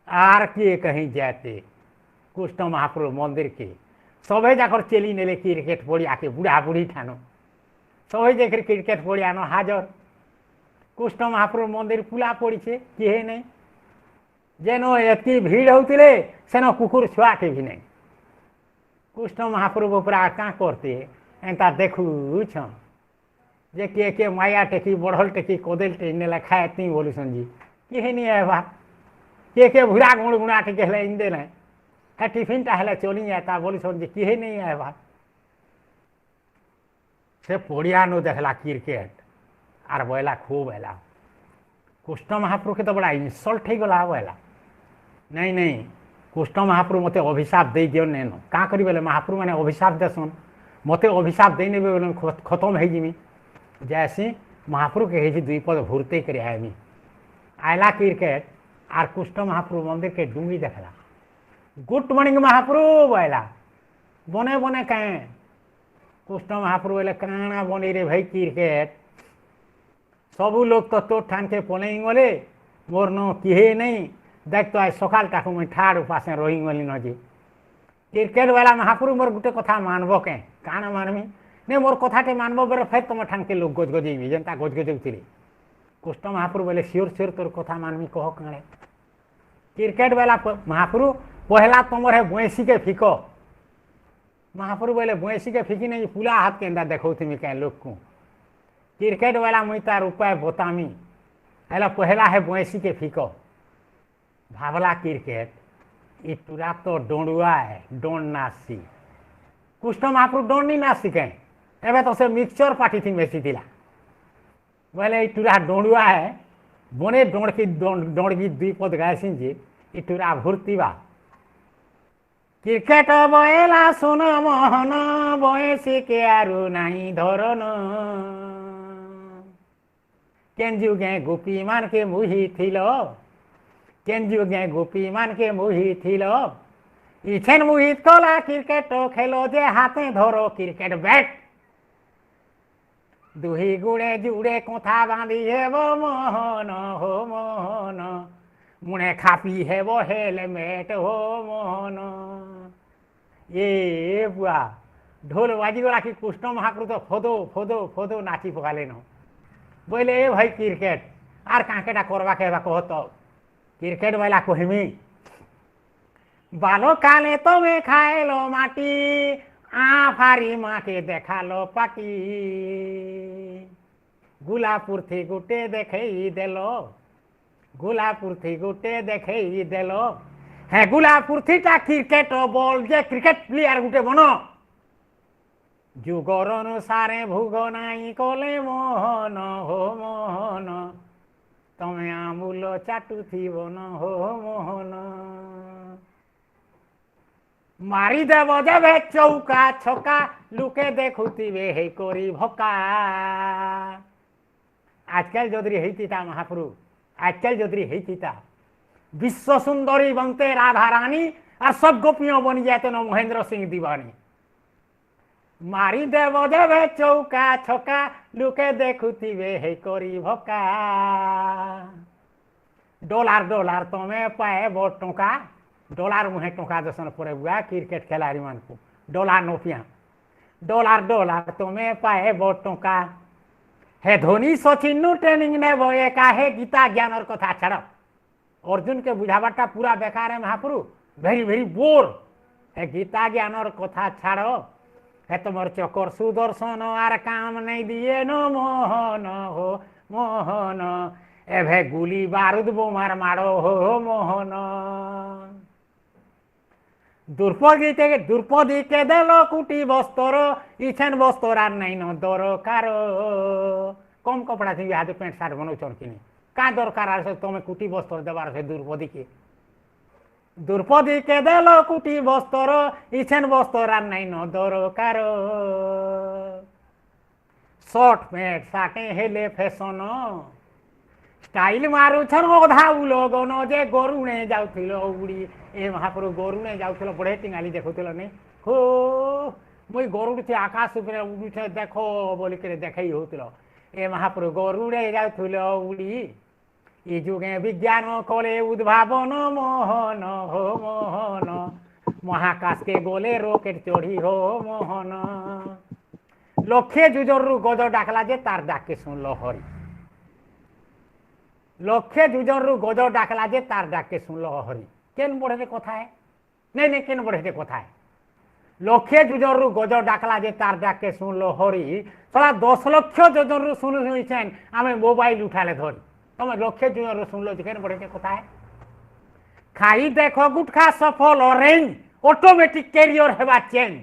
आर किए कहीं जाते कृष्ण महाप्रभु मंदिर के सभे जाकर चली नेले क्रिकेट पड़िया के बुढ़ा बुढ़ी ठानो सभे जाकर क्रिकेट पड़िया न हाजर कृष्ण महाप्रभु मंदिर पुला पड़ी किए नहीं जेन एति भीड़ होते सेन कुकुर छुआटे भी नहीं कृष्ण महाप्रभु पूरा क्या करते एंता देखू जे के माया टेकी बढ़ल टेकी कोदेल टेने खाए ती बोलू जी किए नहीं है बात के भूरा गुण गुणा टेके हेले इंदे ना है टिफिन टा हेले चली जाता बोलू जी किए नहीं है बात से पड़िया नो देखला क्रिकेट आर बोला खूब है कृष्ण महाप्रभु के तो बड़ा इनसल्ट हो गला बोला नहीं नहीं कृष्ण महाप्रभु मते अभिशाप दे दियो नहीं का करी बोले महाप्रभु मैंने अभिशाप देसन मते अभिशाप दे ने बोले खत्म है जिमी जैसे महाप्रभु के ही दुई पद भूरते कर आयमी आयला क्रिकेट आर कृष्ण महाप्रभु मंदिर के डूंगी देखला गुड मॉर्निंग महाप्रभु बोला बने बने कहें कृष्ण महाप्रभु बोले काना बनी रे भाई क्रिकेट सबू लोग तो ठान के पलई गले मोर न किहे नहीं देख तो आज सकाल टाक मुझे ठाड़ उपास रही गली न जी क्रिकेट वाला महाप्रभु मोर गोटे कथा मानब के काना मानमी नहीं मोर कथाटे मानब बेर फिर तुम ठान के लोग गजगजेबी जेनता गजगजौली कृष्ण महाप्रभु बोले सियोर सियोर तोर कथा मानमी कह काणे क्रिकेट वाला महाप्रभु पहला तुम है भैंसी के फिक महाप्रभु बोले भैंसी के फिकी नहीं पुला हाथ के अंदर देखो तुम्हें कहीं लोग को क्रिकेट वाला मुई तार उपाय बतामी हेला पहला है भैंसी के फिक भावला क्रिकेट ये टूरा तो डोंडुआ है डोंड नासी कृष्ण महाप्रभु डोंड नहीं नासी कहें एवं तो से मिक्सचर पार्टी थी बेसी थिला बोले ये टूरा डोंडुआ है बने डोंड की डोंड भी दुई पद गायसी जी ये टूरा भूर्तिबा क्रिकेट बयला सुन मोहन बयसी के आरु नहीं धरन केन जुगे गोपी मान के मुही थिलो केन जुगे गोपी मान के मुही थिलो इछेन मुहित कला क्रिकेट खेलो जे हाथे धरो क्रिकेट बैट दुही गुड़े जुड़े कोथा बांधी है वो मोहन हो मोहन मुने खापी है वो हेलमेट हो मोहन ये बुआ ढोल बाजी गला कि कृष्ण महाप्रभु तो फोदो फोदो फोदो नाची पकाले न बोले ए भाई क्रिकेट आर काकेटा करवा कहबा कह तो क्रिकेट वाला कहमी बालो काले तमे खाएलो माटी आफारी माँ के देखालो पाटी गुलापुर्थी गुटे देखे देलो गुलापुर्थी गुटे देखे देलो है गुलापुर्थीटा क्रिकेट बल जे क्रिकेट प्लेयर गुटे बन जुगर अनुसारे भोग नाई कले मोहन हो मोहन तमे आमूल चाटुथी बन हो मोहन मारी देव देवे चौका छका लुके देखुथिबे हे करी भका आजकल जदरी हेतिता महाप्रभु आजकल जदरी हेतिता विश्व सुंदरी बनते राधा रानी और सब गोपियों बन जाते न महेंद्र सिंह दीवानी मारी देव देवे चौका छका लुके देखुथिबे हे करी भका डॉलर डॉलर तमे पाए बो टंका डॉलर मुहे टंका दसन पड़े हुआ क्रिकेट खिलाड़ी मान को डॉलर नोपिया डॉलर डॉलर तमे पाए बो टंका हे धोनी सचिन नु ट्रेनिंग ने बोए काहे गीता ज्ञान और कथा छड़ अर्जुन के बुझावाटा पूरा बेकार है महाप्रभु वेरी वेरी बोर हे गीता ज्ञान और कथा छाड़ो हे तुमर चक्कर सुदर्शन आर काम नहीं दिए न मोहन हो मोहन एभे गुली बारूद बोमार मारो हो मोहन द्रौपदी के देलो कुटी बस्तर इछन बस्तर आर नहीं न दरकार कम कपड़ा थी हाथ पेंट सार्ट बनाऊन कि का दरकार तुम्हें कुटी बस्तर देवार से द्रौपदी के देलो कुटी बस्तर इछन बस्तर आर नहीं न दरकार शर्ट पैंट साटे हेले फैशन स्टाइल मारुछन ओधा लोगन जे गरुणे जाउथिल उड़ी ए महाप्रभु गरुणे जाउथिल बड़े टिंगाली देखुथिल नहीं हो मुई गरुड़ से आकाश ऊपर उठे देखो बोली के देखई होथिल ए महाप्रभु गरुणे जाउथिल उड़ी ई जुगे विज्ञान कले उद्भावन मोहन हो मोहन महाकाश के गोले रॉकेट चढ़ी हो मोहन लक्षे जुजरु गज डाकला जे तार डाके सुनलो हरि लक्षे जुजरु गज डाकला जे तार डाके सुनलो हरि केन बढ़े कथा है नहीं केन बढ़े कथा है लक्षे जुजरु गज डाकला जे तार डाके सुनलो हरि साला 10 लाख जुजरु सुन आमे मोबाइल उठाले धरी तुम लक्षे जुजरु सुनलो केन बढ़े कथा है खाई देखो गुटखा सफल रेंज ऑटोमेटिक कैरियर हेबा चेंज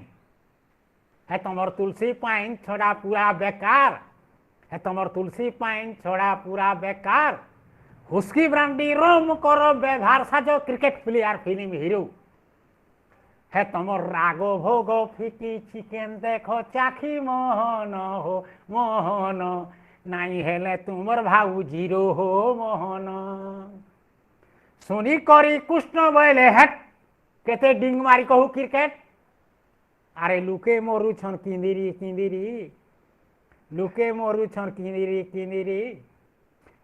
है तुमर तुलसी पाइन छोड़ा पूरा बेकार है तुमर तुलसी पाइन छोड़ा पूरा बेकार हुस्की ब्रांडी रोम करो व्यवहार साजो क्रिकेट प्लेयर फिल्म हीरो है तुमर रागो भोगो फिकी चिकेन देखो चाखी मोहन हो मोहन नाई हेले तुमर भाऊ जीरो हो मोहन सुनी करी कृष्ण बोले हट केते डिंग मारी कहू क्रिकेट अरे लुके मोरू छन किंदिरी किंदिरी लुके मोरू छन किंदिरी किंदिरी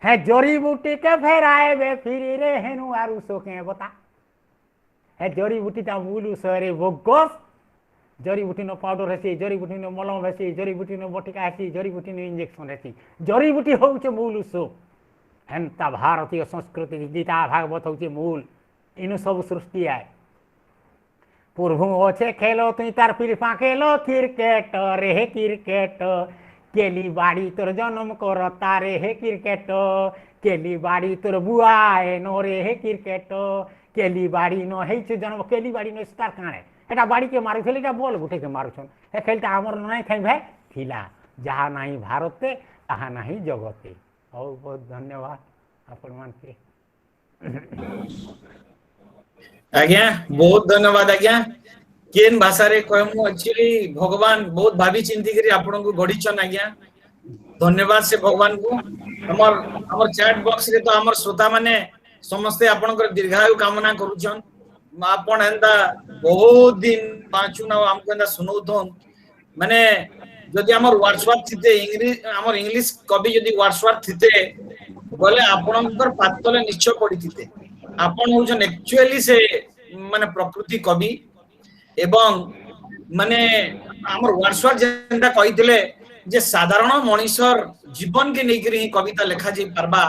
है जड़ी बूटी के फेराए बे फिरी रे हेनु आरु सोके बता है जड़ी बूटी ता बुलु सरे बोगस जड़ी बूटी नो पाउडर हेसी जड़ी बूटी नो मलम हेसी जड़ी बूटी नो बटिका हेसी जड़ी बूटी नो इंजेक्शन हेसी जड़ी बूटी होउचे मूल सो हेंता भारतीय संस्कृति गीता भागवत होउचे मूल इनु सब सृष्टि आए पूर्व अच्छे खेलो तुई तार फिर पाकेलो क्रिकेट रे क्रिकेट केली बाड़ी तोर जन्म कर तारे हे क्रिकेट केली बाड़ी तोर बुआए नो रे हे क्रिकेट केली बाड़ी नो हे जन्म केली बाड़ी नो स्टार काणे एटा बाड़ी के मारू थेली एटा बॉल गुटे के मारुछन हे खेलता हमर नहीं खाई भाई खिला जहा नहीं भारते तहा नहीं जगते बहुत बहुत धन्यवाद आपण मान के आज्ञा बहुत धन्यवाद आज्ञा केन भाषा रे कहमु एक्चुअली भगवान बहुत भाभी चिंती करी आपन को गढीछन आज्ञा धन्यवाद से भगवान को हमर चैट बॉक्स रे तो हमर श्रोता माने समस्त आपन को दीर्घायु कामना करूछन आपन एंदा बहुत दिन पाछू ना हमको एंदा सुनौथन माने जदि हमर वर्ड्सवर्थ थिते इंग्लिश कवि जदि वर्ड्सवर्थ थिते बोले आपनकर पातले निश्चय पड़ी थिते आपन होछन एक्चुअली से माने प्रकृति कवि एवं माने हमर वर्ड्सवर्थ जेंदा कहितले जे साधारण मनुष्यर जीवन के नेकरी ही कविता लिखा जे परबा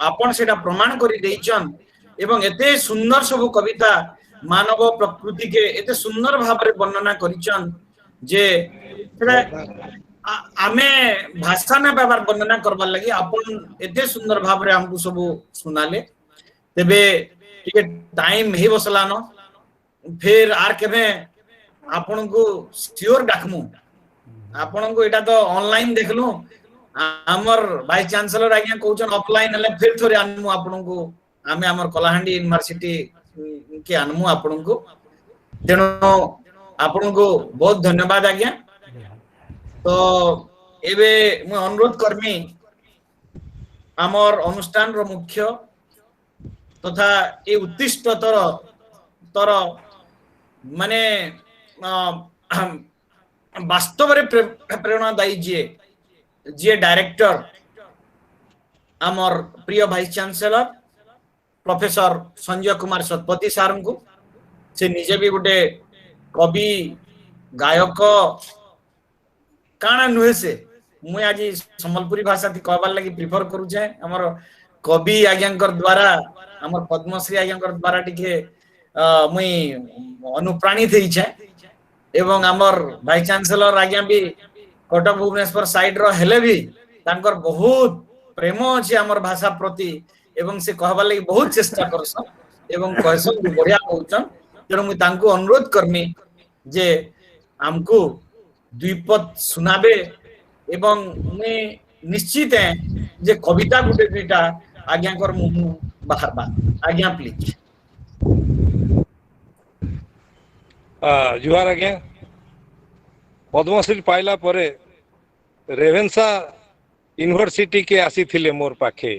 आपण सेटा प्रमाण करि दैछन एवं एते सुंदर सब कविता मानव प्रकृति के एते सुंदर भाव रे वर्णना करिछन जे सेटा आमे भाषा ना व्यवहार वर्णना करबार लगी आपण एते सुंदर भाव रे हमकु सब सुनाले तेबे टिके टाइम हे बसलानो फिर आर केबे आपण को सियोर डाकमु आपण को एटा तो ऑनलाइन देखलु हमर वाइस चांसलर आज्ञा कहउछन ऑफलाइन हले फिर थोरे आनमु आपण को आमे हमर कलाहांडी यूनिवर्सिटी के आनमु आपण को तेनो आपण को बहुत धन्यवाद आज्ञा तो एबे मु अनुरोध करमी हमर अनुष्ठान रो मुख्य तथा ए उत्तिष्ट तर माने वास्तव रे प्रेरणादायी जे डायरेक्टर हमर प्रिय vice chancellor professor Sanjay Kumar Satpathy सार को से निजे भी गोटे कवि गायक काना नुहे से मुई आज संबलपुरी भाषा थी कहबार लगी प्रिफर करू छे हमर कवि आज्ञांकर द्वारा हमर पद्मश्री आज्ञांकर द्वारा टिके मुई अनुप्राणित हेई छे एवं हमर वाइस चांसलर आज्ञा भी कटक भुवनेश्वर साइड रो हेले भी तांकर बहुत प्रेम अछि हमर भाषा प्रति एवं से कहबार लगी बहुत चेष्टा करसन एवं कहसन बढ़िया कहउछन तेणु मुई तांको अनुरोध करमी जे हमको द्विपद सुनाबे एवं मैं निश्चित है जे कविता गुटे दुईटा आज्ञा कर मुहु बाहर बा आज्ञा प्लीज जुहार आज्ञा पद्मश्री पाइला परे रेवेन्सा यूनिवर्सिटी के आसी थिले मोर पाखे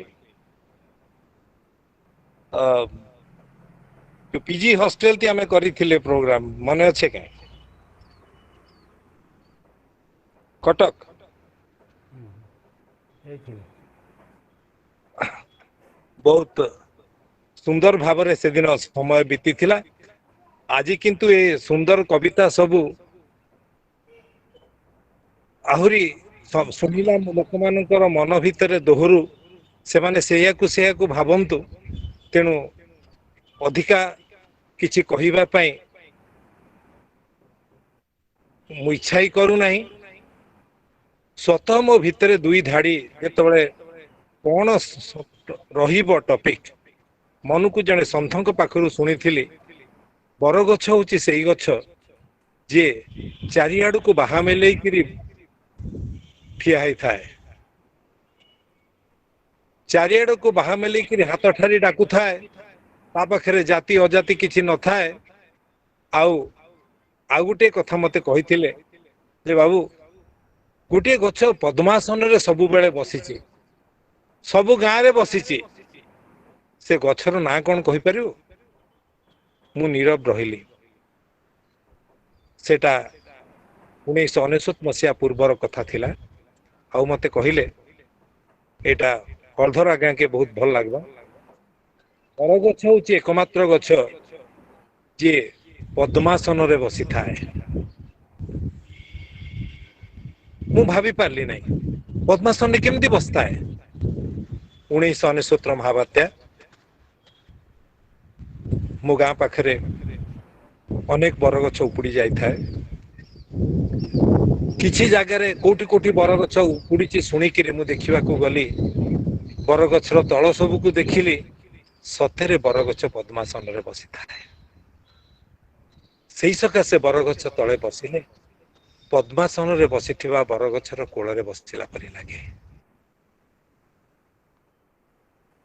पीजी हॉस्टेल ती हमें करी थिले प्रोग्राम मने अच्छे के कटक बहुत सुंदर भाव से दिन समय बीती थिला आज किंतु ए सुंदर कविता सबू आहुरी शुणिला लोक मानकर मन भितर दोहरु से माने सेया को भावंतु तेणु अधिका किछि कहिबा पई मु इच्छा ही करू नहीं स्वतः मो भितर दुई धाड़ी जेतबळे कौन रहिबो टॉपिक मन को जने संथक पाखरु सुनिथिली बरगछ होची सेई गछ जे चारियाडू को बाहा मेलै किरी ठिया है थाए चारियाडू को बाहा मेलै किरी हाथ ठारी डाकू थाए ता पाखरे जाति अजाति किछि न थाए आउ गुटे कथा मते कहिथिले जे बाबू गोटे गछ पद्मासन रे सबु बेले बसिछि सबु गाँ रे बसिछि से गछर ना कोन कहि परियो मु नीरव रहिली सेटा 1999 मसिया पूर्वर कथा थिला आउ मते कहिले एटा हरधर आज्ञा के बहुत भल लागबा बरगछ होची एकमात्र गछ जे पद्मासन रे बसी थाए मु भाभी पारली नहीं पद्मासन केमती बसता है 1999 महाबात्या मो गाँ पाखरे अनेक बरगछ उपुड़ी जाई थाए किछि जगार कोटि कोटि बरगछ उपुड़ी शुणिकी मु देखा गली बरगछर तल सबू देखिली सतेरे बरगछ पद्मासन रे बसी थाए सेई सकाशे बरगछ तले बसिले पद्मासन रे बसिथिबा बरगछर कोଳରେ बसिला परि लागे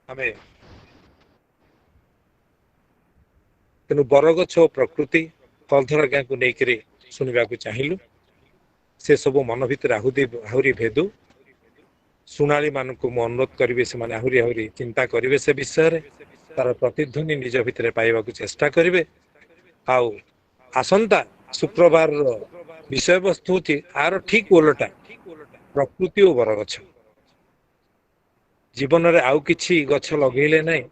हमें तेणु बरगछ प्रकृति हलधर गाँ को लेकर शुणा चाहिलु से सब मन भर आहुरी भेदु शुणाली मान को मु अनुरोध करी से आहुरी आहुरी चिंता करेंगे से विषय रे तार प्रतिध्वनि निज भितर पाइबा चेष्टा करेंगे आउ आसंता शुक्रवार विषय वस्तु होची आर ठीक ओलटा प्रकृति और बरगछ जीवन रे आउ किछि गछ लगेले नहीं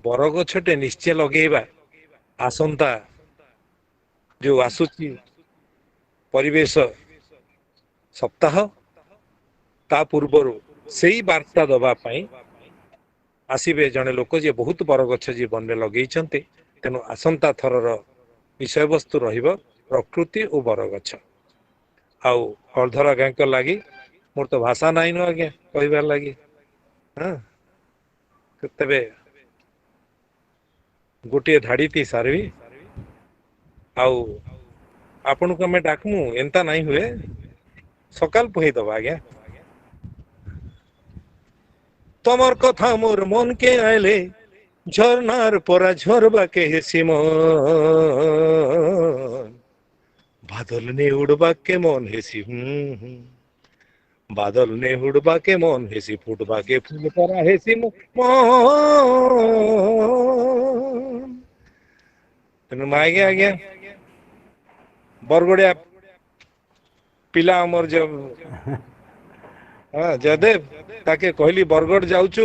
बरगछटे निश्चय लगेबा आसंता जो आसुची परिवेश सप्ताह ता पूर्वर सेई वार्ता दबा पाई ଆସିବେ ଜଣେ ଲୋକ ଯିଏ ବହୁତ ବରଗଛ ଜୀବନରେ ଲଗେଇଛନ୍ତି। ତେଣୁ ଆସନ୍ତା ଥରର ବିଷୟବସ୍ତୁ ରହିବ ପ୍ରକୃତି ଓ ବରଗଛ। ଆଉ ହଳଧର ଆଜ୍ଞାଙ୍କ ଲାଗି ମୋର ତ ଭାଷା ନାହିଁ ନ ଆଜ୍ଞା କହିବାର ଲାଗି। ହଁ ତେବେ ଗୋଟିଏ ଧାଡିଟି ସାରିବି ଆଉ ଆପଣଙ୍କୁ ଆମେ ଡାକମୁ ଏନ୍ତା ନାଇଁ ହୁଏ ସକାଳ ପୁହେଇଦବା ଆଜ୍ଞା। তোমার কথা মোর মনকে আইলে ঝর্ণার পরা ঝরবাকে হেসি মন বাদল নে উড়বাকে মন হেসি বাদল নে উড়বাকে মন হেসি ফুটবাকে ফুল পরা হেসি মন ତେଣୁ ଆଜ୍ଞା ଆଜ୍ଞା ବରଗଡିଆ ପିଲା ଆମର ଯୋଉ ହଁ ଜୟଦେବ ତାକେ କହିଲି ବରଗଡ଼ ଯାଉଛୁ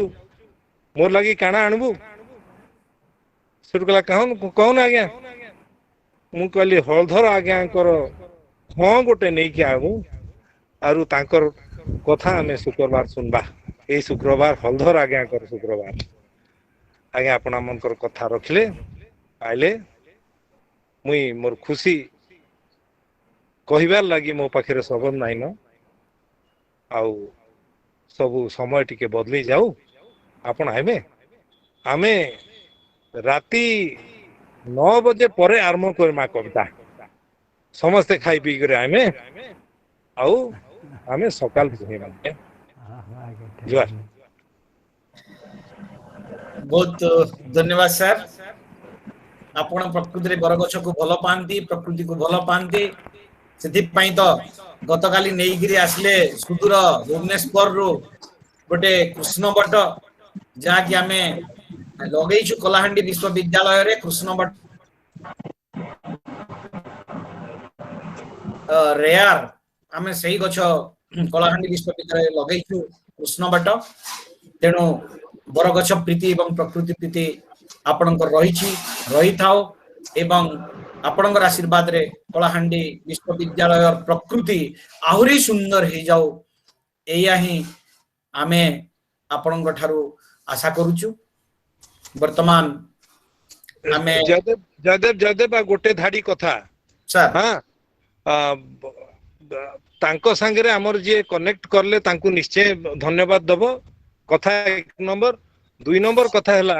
ମୋର ଲାଗି କାଣା ଆଣିବୁ ସେଠୁ କହିଲା କହୁନ ଆଜ୍ଞା ମୁଁ କହିଲି ହଳଧର ଆଜ୍ଞାଙ୍କର ହଁ ଗୋଟେ ନେଇକି ଆଣୁ ଆରୁ ତାଙ୍କର କଥା ଆମେ ଶୁକ୍ରବାର ଶୁଣବା ଏଇ ଶୁକ୍ରବାର ହଳଧର ଆଜ୍ଞାଙ୍କର ଶୁକ୍ରବାର ଆଜ୍ଞା ଆପଣ ମାନଙ୍କର କଥା ରଖିଲେ ପାଇଲେ ମୁଇଁ ମୋର ଖୁସି କହିବାର ଲାଗି ମୋ ପାଖରେ ସବଦ ନାହିଁ ନ ଆଉ ସବୁ ସମୟ ଟିକେ ବଦଳି ଯାଉ ଆପଣ ଆଇବେ ଆମେ ରାତି 9 ବଜେ ପରେ ଆରମ୍ଭ କରମା କବିତା ସମସ୍ତେ ଖାଇ ପିଇକରି ଆମେ ଆଉ ଆମେ ସକାଳ ପୁହେମା ଜୁହାର ବହୁତ ଧନ୍ୟବାଦ ସାର୍। ଆପଣ ପ୍ରକୃତିରେ ବରଗଛକୁ ଭଲ ପାଆନ୍ତି, ପ୍ରକୃତିକୁ ଭଲ ପାଆନ୍ତି। ସେଥିପାଇଁ ତ ଗତକାଲି ନେଇକିରି ଆସିଲେ ସୁଦୂର ଭୁବନେଶ୍ୱରରୁ ଗୋଟେ କୃଷ୍ଣ ବଟ ଯାହାକି ଆମେ ଲଗେଇଛୁ କଳାହାଣ୍ଡି ବିଶ୍ୱବିଦ୍ୟାଳୟରେ କୃଷ୍ଣ ବଟ ରେୟାର ଆମେ ସେଇ ଗଛ କଳାହାଣ୍ଡି ବିଶ୍ୱବିଦ୍ୟାଳୟରେ ଲଗେଇଛୁ କୃଷ୍ଣ ବଟ। ତେଣୁ ବରଗଛ ପ୍ରୀତି ଏବଂ ପ୍ରକୃତି ପ୍ରୀତି ଆପଣଙ୍କର ରହିଛି ରହିଥାଉ ଏବଂ ଆପଣଙ୍କର ଆଶୀର୍ବାଦରେ କଳାହାଣ୍ଡି ବିଶ୍ୱବିଦ୍ୟାଳୟର ପ୍ରକୃତି ଆହୁରି ସୁନ୍ଦର ହେଇଯାଉ ଏଇଆ ହିଁ ଆମେ ଆପଣଙ୍କ ଠାରୁ ଆଶା କରୁଛୁ। ବର୍ତ୍ତମାନ ଆମେ ଜୟଦେବ ଗୋଟେ ଧାଡି କଥା ସାର୍ ହଁ ତାଙ୍କ ସାଙ୍ଗରେ ଆମର ଯିଏ କନେକ୍ଟ କଲେ ତାଙ୍କୁ ନିଶ୍ଚୟ ଧନ୍ୟବାଦ ଦବ କଥା 1 ନମ୍ବର 2 ନମ୍ବର କଥା ହେଲା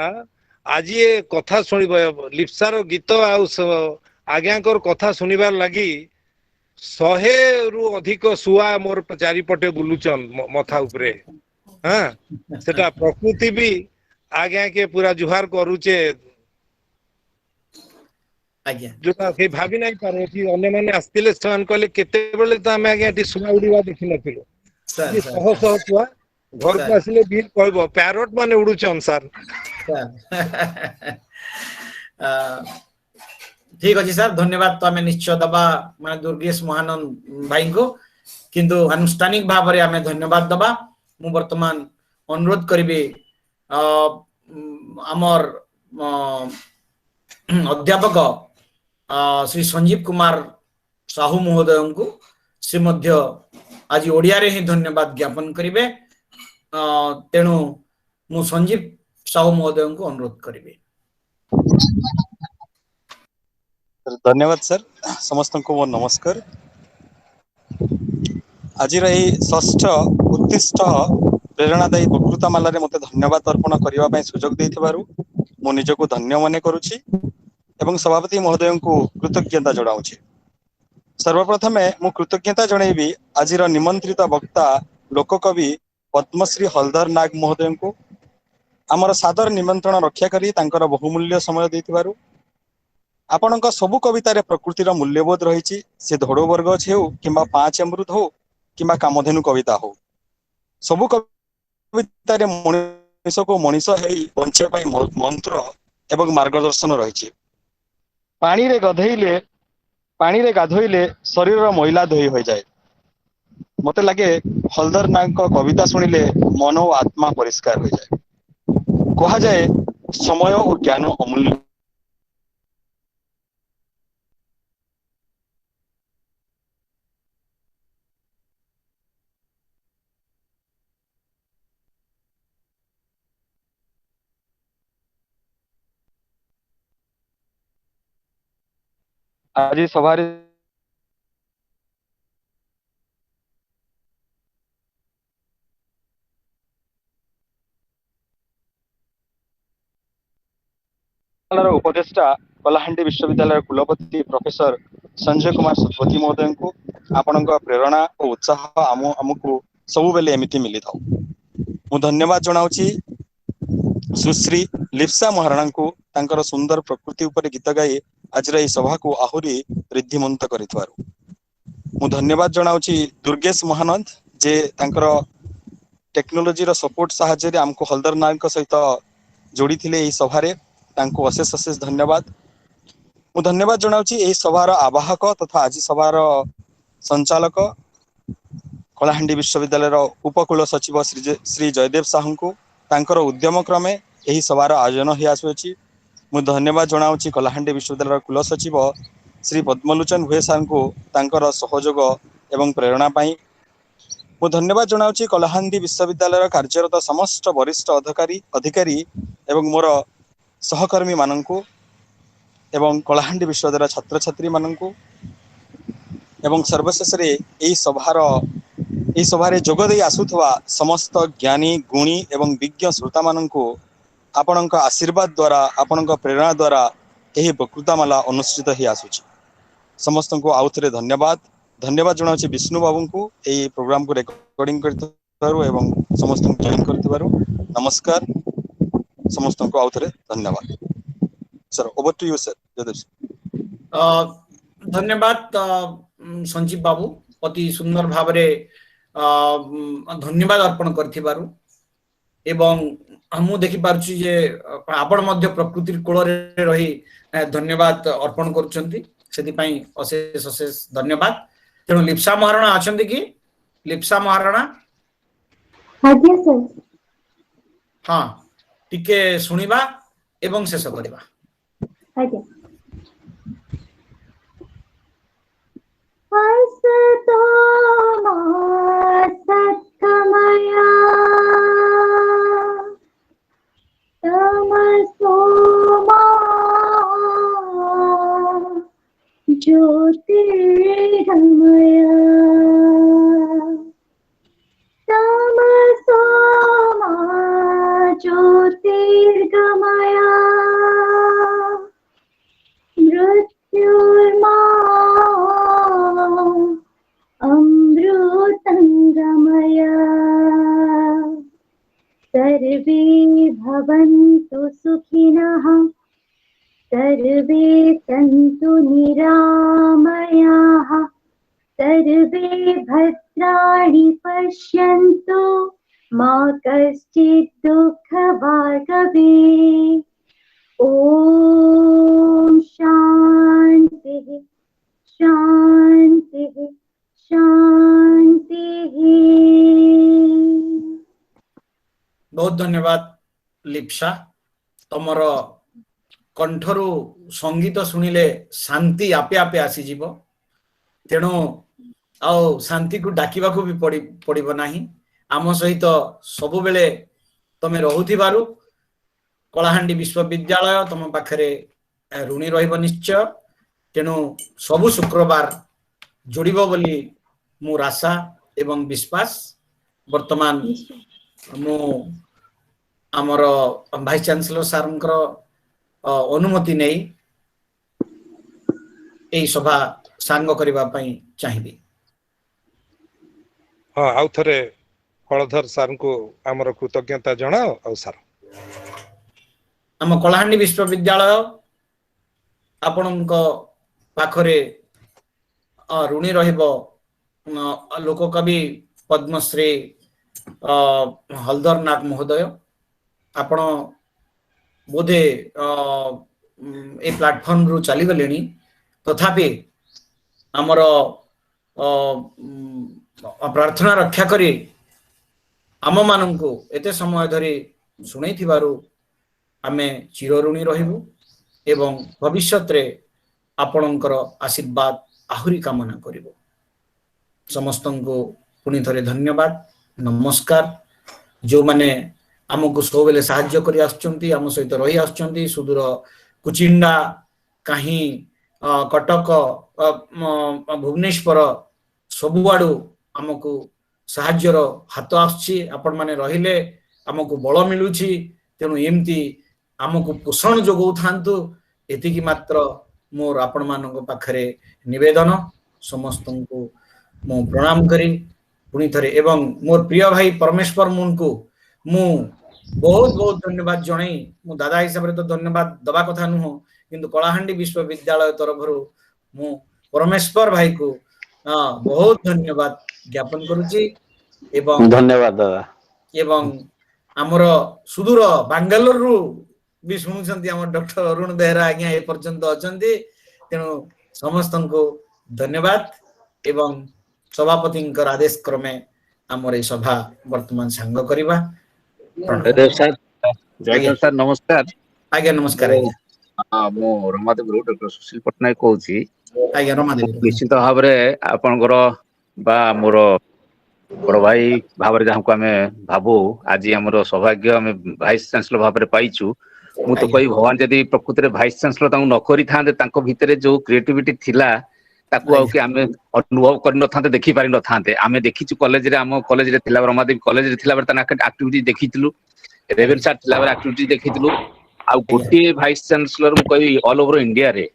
ଆଜି ଏ କଥା ଶୁଣିବ ଲିପ୍ସାର ଗୀତ ଆଉ ଆଜ୍ଞାଙ୍କର କଥା ଶୁଣିବାର ଲାଗି 100ରୁ ଅଧିକ ଶୁଆ ମୋର ଚାରିପଟେ ବୁଲୁଛନ୍ ମଥା ଉପରେ ହଁ ସେଟା ପ୍ରକୃତି ବି ଆଜ୍ଞା କେ ପୁରା ଜୁହାର କରୁଛେ ଆଜ୍ଞା ଯୋଉଟା କେହି ଭାବି ନାହିଁ ପାରେ ଏଠି ଅନ୍ୟମାନେ ଆସିଥିଲେ ସେମାନେ କହିଲେ କେତେବେଳେ ତ ଆମେ ଆଜ୍ଞା ଏଠି ଶୁଆ ଉଡିବା ଦେଖିନଥିଲୁ ସାର୍ ଏଠି ସାର୍ ଶହ ଶହ ଶୁଆ ଘରକୁ ସାର୍ ଆସିଲେ ବିଲ୍ କହିବ ପ୍ୟାରୋଟ ମାନେ ଉଡୁଛନ୍ ସାର୍ ଠିକ ଅଛି ସାର୍ ଧନ୍ୟବାଦ ତ ଆମେ ନିଶ୍ଚୟ ଦବା ମାନେ ଦୁର୍ଗେଶ ମହାନନ୍ଦ ଭାଇଙ୍କୁ କିନ୍ତୁ ଆନୁଷ୍ଠାନିକ ଭାବରେ ଆମେ ଧନ୍ୟବାଦ ଦବା। ମୁଁ ବର୍ତ୍ତମାନ ଅନୁରୋଧ କରିବି ଆମର ଅଧ୍ୟାପକ ଶ୍ରୀ ସଞ୍ଜୀବ କୁମାର ସାହୁ ମହୋଦୟଙ୍କୁ ସେ ମଧ୍ୟ ଆଜି ଓଡ଼ିଆରେ ହିଁ ଧନ୍ୟବାଦ ଜ୍ଞାପନ କରିବେ। ତେଣୁ ମୁଁ ସଞ୍ଜୀବ ସାହୁ ମହୋଦୟଙ୍କୁ ଅନୁରୋଧ କରିବି। ଧନ୍ୟବାଦ ସାର୍ ସମସ୍ତଙ୍କୁ ମୋର ନମସ୍କାର। ଆଜିର ଏହି ଷଷ୍ଠ ଉତ୍ତିଷ୍ଠ ପ୍ରେରଣାଦାୟୀ ବକ୍ତୃତା ମାଲାରେ ମୋତେ ଧନ୍ୟବାଦ ଅର୍ପଣ କରିବା ପାଇଁ ସୁଯୋଗ ଦେଇଥିବାରୁ ମୁଁ ନିଜକୁ ଧନ୍ୟ ମନେ କରୁଛି ଏବଂ ସଭାପତି ମହୋଦୟଙ୍କୁ କୃତଜ୍ଞତା ଜଣାଉଛି। ସର୍ବପ୍ରଥମେ ମୁଁ କୃତଜ୍ଞତା ଜଣାଇବି ଆଜିର ନିମନ୍ତ୍ରିତ ବକ୍ତା ଲୋକକବି ପଦ୍ମଶ୍ରୀ ହଲଧର ନାଗ ମହୋଦୟଙ୍କୁ ଆମର ସାଦର ନିମନ୍ତ୍ରଣ ରକ୍ଷା କରି ତାଙ୍କର ବହୁମୂଲ୍ୟ ସମୟ ଦେଇଥିବାରୁ। ଆପଣଙ୍କ ସବୁ କବିତାରେ ପ୍ରକୃତିର ମୂଲ୍ୟବୋଧ ରହିଛି ସେ ଧୋଡ ବରଗଛ ହେଉ କିମ୍ବା 5 ଅମୃତ ହଉ କିମ୍ବା କାମଧେନୁ କବିତା ହଉ ସବୁ କବିତାରେ ମଣିଷକୁ ମଣିଷ ହେଇ ବଞ୍ଚିବା ପାଇଁ ମନ୍ତ୍ର ଏବଂ ମାର୍ଗଦର୍ଶନ ରହିଛି। ପାଣିରେ ଗାଧୋଇଲେ ଶରୀରର ମଇଳା ଧୋଇ ହୋଇଯାଏ। ମତେ ଲାଗେ ହଲଧର ନାଗଙ୍କ କବିତା ଶୁଣିଲେ ମନ ଓ ଆତ୍ମା ପରିଷ୍କାର ହୋଇଯାଏ। କୁହାଯାଏ ସମୟ ଓ ଜ୍ଞାନ ଅମୂଲ୍ୟ। आज सभारे उपदेष्टा कलाहांडी विश्वविद्यालय कुलपति प्रोफेसर संजय कुमार सतपथी महोदय को आपण प्रेरणा और उत्साह आमको सब बेले एमती मिली था। मु धन्यवाद जनाऊँगी सुश्री लिप्सा महाराणा को तांकर सुंदर प्रकृति उपर गीत गाई आज सभा को आहुरी रिद्धिमंत करिथवारु। मु धन्यवाद जनाऊँगी दुर्गेश महानंद जे तांकर टेक्नोलोजी रो सपोर्ट साहाय्य आमको हलदर नायक सहित जोड़ी थिले एही सभारे तांको अशेष अशेष धन्यवाद। मु धन्यवाद जनाऊँगी एही सभार आवाहक तथा आज सभार संचालक कलाहांडी विश्वविद्यालय उपकुल सचिव श्री जयदेव साहू को तांकर उद्यम क्रमे एही सभार आयोजन हो आसुछि। मु धन्यवाद जनाऊँगी कलाहांडी विश्वविद्यालय कुल सचिव श्री पद्मलोचन भुए सार को तांकर सहयोग एवं प्रेरणा पाई। मु धन्यवाद जनाऊँगी कलाहांडी विश्वविद्यालय कार्यरत समस्त वरिष्ठ अधिकारी एवं मोर सहकर्मी माननकु एवं कलाहांडी विश्वविद्यालय छात्र छात्री माननकु एवं सर्वशेष रे एही सभारे जोग दे आसुथवा समस्त ज्ञानी गुणी एवं विज्ञ श्रोता माननकु आपणक आशीर्वाद द्वारा आपणक प्रेरणा द्वारा एही वक्तृतामाला अनुष्ठित ही आसुछि। समस्त को आउ थे धन्यवाद जनाऊँगी विष्णु बाबू को यही प्रोग्राम को रेकर्डिंग करथिबारु एवं समस्त को जॉइन करथिबारु नमस्कार। समस्त को आउ थे धन्यवाद। Sir over to you sir Jaydev. धन्यवाद संजीव बाबू अति सुंदर भाव रे धन्यवाद अर्पण करथिबारु एवं हमु देखि पारछु जे आपण मध्य प्रकृति कोल रे रही धन्यवाद अर्पण करछंती सेति पई अशेष अशेष धन्यवाद। तेणु लिप्सा महाराणा अछंती कि लिप्सा महाराणा आज्ञा सर। हाँ टिके सुनिबा एवं शेष करबा। आज्ञा हसतो मा सत्कमया तमसो मा ज्योतिर्गमय तमसो मा ज्योतिर्गमय मृत्युर्मा अमृतंगमय सर्वे भवन्तु सुखिनः सर्वे सन्तु निरामयाः सर्वे भद्राणि पश्यन्तु मा कश्चित् दुःखभाग् भवेत्। ॐ शान्तिः शान्तिः शान्तिः। बहुत धन्यवाद लिप्सा तमर कंठरू संगीत सुनिले शांति आपे आपे आसी जीवो। तेणु आउ शांति को डाकिबा को भी पड़िबो नाही। आम सहित सबु बेले तमे रहुथिबारु कलाहांडी विश्वविद्यालय तम पाखरे ऋणी रहिबो निश्चय। तेणु सबु शुक्रवार जोड़िबो बोली मोर आशा एवं विश्वास। वर्तमान मु आमर भाइस चांसलर सारंकर अनुमति नहीं एई सभा सांग करिबा पई चाहिबी। हाँ आउ थरे हलधर सार को आमर कृतज्ञता जणाओ। आउ सार आम कलाहांडी विश्वविद्यालय आपणक पाखरे ऋणी रहिबो लोककवि पद्मश्री हलधर नाथ महोदय। आपण बोधे ए प्लेटफॉर्म रु चली गलेनी तथापि आमर प्रार्थना रक्षा करी आम माननकु एते समय धरी सुनै थिबारु आमे चिरऋणी रहिबु एवं भविष्यत रे आपणकर आशीर्वाद आहुरी कामना करिबो। समस्तंको पुणी थरे धन्यवाद नमस्कार। जो माने आमको सब बेले साहाय्य करि आछंती आम सहित रही आछंती सुदूर कुचिंडा कहीं कटक भुवनेश्वर सबुआड़ू आमको साहाଯ୍यर हाथ आसुची आपण माने रहिले आमको बल मिलुची तेणु एमती आमको पोषण जोगौ थांतु एतिकी मात्र मोर आपण मानक पाखरे निवेदन समस्त को मु प्रणाम करी पुणी थरे एवं मोर प्रिय भाई परमेश्वर मुन को मु बहुत बहुत धन्यवाद जणाई मु दादा हिसाब रे तो धन्यवाद दबा कथा नुह किंतु कलाहांडी विश्वविद्यालय तरफ मु परमेश्वर भाई को बहुत धन्यवाद ज्ञापन करुची एवं धन्यवाद दादा एवं हमर सुदूर बांगालोर रु भी शुणुछंती हमर डॉक्टर अरुण बेहरा आज्ञा ए पर्यंत अछंती तेणु समस्त को धन्यवाद एवं सभापतिंकर आदेश क्रमे हमर ए सभा वर्तमान सांग करिबा सर जय सर नमस्कार आज्ञा नमस्कार आज्ञा मो रमादेव डॉक्टर सुशील पटनायक कहूची आज्ञा रमादेव निश्चित भाव में आपनकर बा मोर बड़ भाई भाव जहाँ को आम भावु आज आम सौभाग्य आम भाइस चांसलर भाव में पाइचु मु तो कही भगवान जदि प्रकृति भाइस चांसलर न करि था भितर जो क्रिएटिविटी थिला ताकू आउ कि आमे अनुभव कर न थाते देखि पारि न थाते आमे देखिछु कॉलेज रे आम कॉलेज रे थिला रमादेवी कॉलेज रे थिला बर तना एक्टिविटी देखिथिलु रेवेन्सा थिला बर एक्टिविटी देखिथिलु आ गोटे भाइस चांसलर मु कही ऑल ओवर इंडिया रे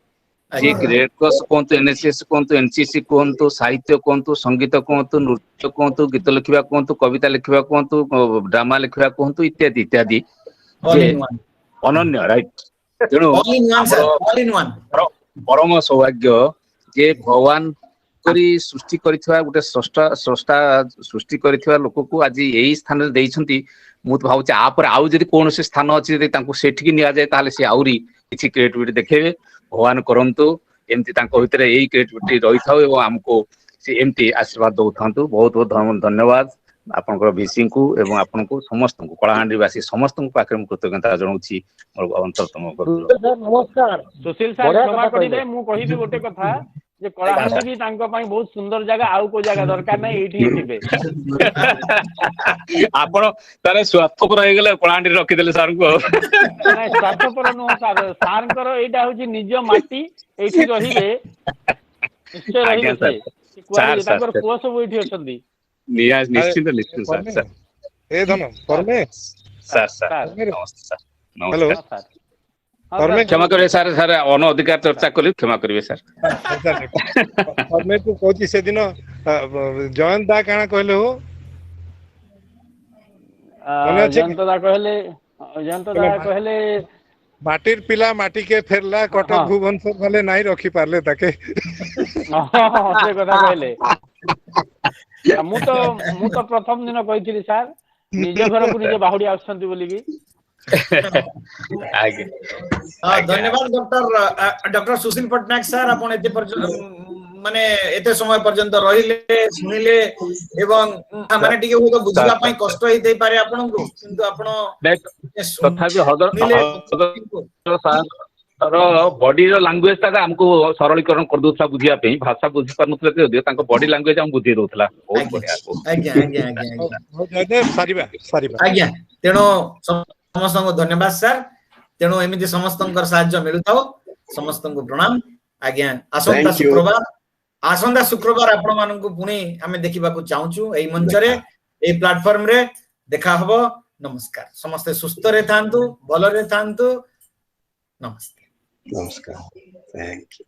जे रेड क्रॉस कोंतु एनएसएस कोंतु एनसीसी कोंतु साहित्य कोंतु संगीत कोंतु नृत्य कोंतु गीत लिखिबा कोंतु कविता लिखिबा कोंतु ड्रामा लिखिबा कोंतु इत्यादि इत्यादि अनन्य राइट तेणु परम सौभाग्य जे भगवान करी सृष्टि करिथवा गोटे स्रष्टा सृष्टि करिथवा लोक को आज यही स्थान रे देइछंती मु तो भावचे आ पर आउ जदि कोन से स्थान अछि जदि तांको सेठी निया जाय ताले से आउरी किछि क्रिएटिविटी देखेबे भगवान करंतु एमती तांको भितरे एही क्रिएटिविटी रही थाउ एवं हमको से एमती आशीर्वाद दउ थांतु बहुत बहुत धन्यवाद आपनकर भिसी को एवं आपनको समस्त को कलाहांडी वासी समस्त को पाखरे मु कृतज्ञता जणाउछि मोर अंतरतम सर नमस्कार सुशील सर क्षमा करिले मु कहिबी गोटे कथा जे कलाहांडी भी तांको पई बहुत सुंदर जगह आउ को जगह दरकार नै एठी थिबे आपण तारे स्वार्थपर हे गेले कलाहांडी रखि देले सर को नै स्वार्थपर नो सर सारंकर एटा होची निज माटी एठी रहिबे निश्चय रहिबे सर तांकर पुआ सब एठी अछंदी निश्चित निश्चित सर ए धन परमेश सर सर नमस्कार हेलो सर परमेश क्षमा करिए सर सर अन अधिकार चर्चा करी क्षमा करिए सर परमेश को कहची से दिन जयंत दा काना कहले हो जयंत दा कहले माटिर पिला माटी के फेरला कटक भुवनेश्वर भले नाही रखी पारले ताके से कथा कहले मु तो प्रथम दिन कहिथिली सर निज घर को निज बाहुडी आछंती बोली की आगे धन्यवाद डॉक्टर सुशील पटनायक सर आपण एते माने एते समय पर्यंत रहिले सुनिले एवं माने टिके हो बुझला पई कष्ट हेतै पारे आपन को किंतु आपण तथापि हदर सर बॉडी रो लैंग्वेज ता हमको सरलीकरण कर दोथला बुझिया पे भाषा बुझि पर नथले ते तांको बॉडी लैंग्वेज हम बुझि दोथला बहुत बढ़िया आज्ञा आज्ञा आज्ञा जयदेव सारिबा आज्ञा तेनो समस्त को धन्यवाद सर तेणु एमती समस्त साहाय्य मिलुताओ समस्त को प्रणाम आज्ञा आसंता शुक्रवार आपण मानक पुणी आमे देखिबा को चाहूचु एई मंच रे एई प्लेटफॉर्म रे देखा हबो नमस्कार समस्त सुस्थ रे थांतु भल रे थांतु नमस्ते नमस्कार थैंक यू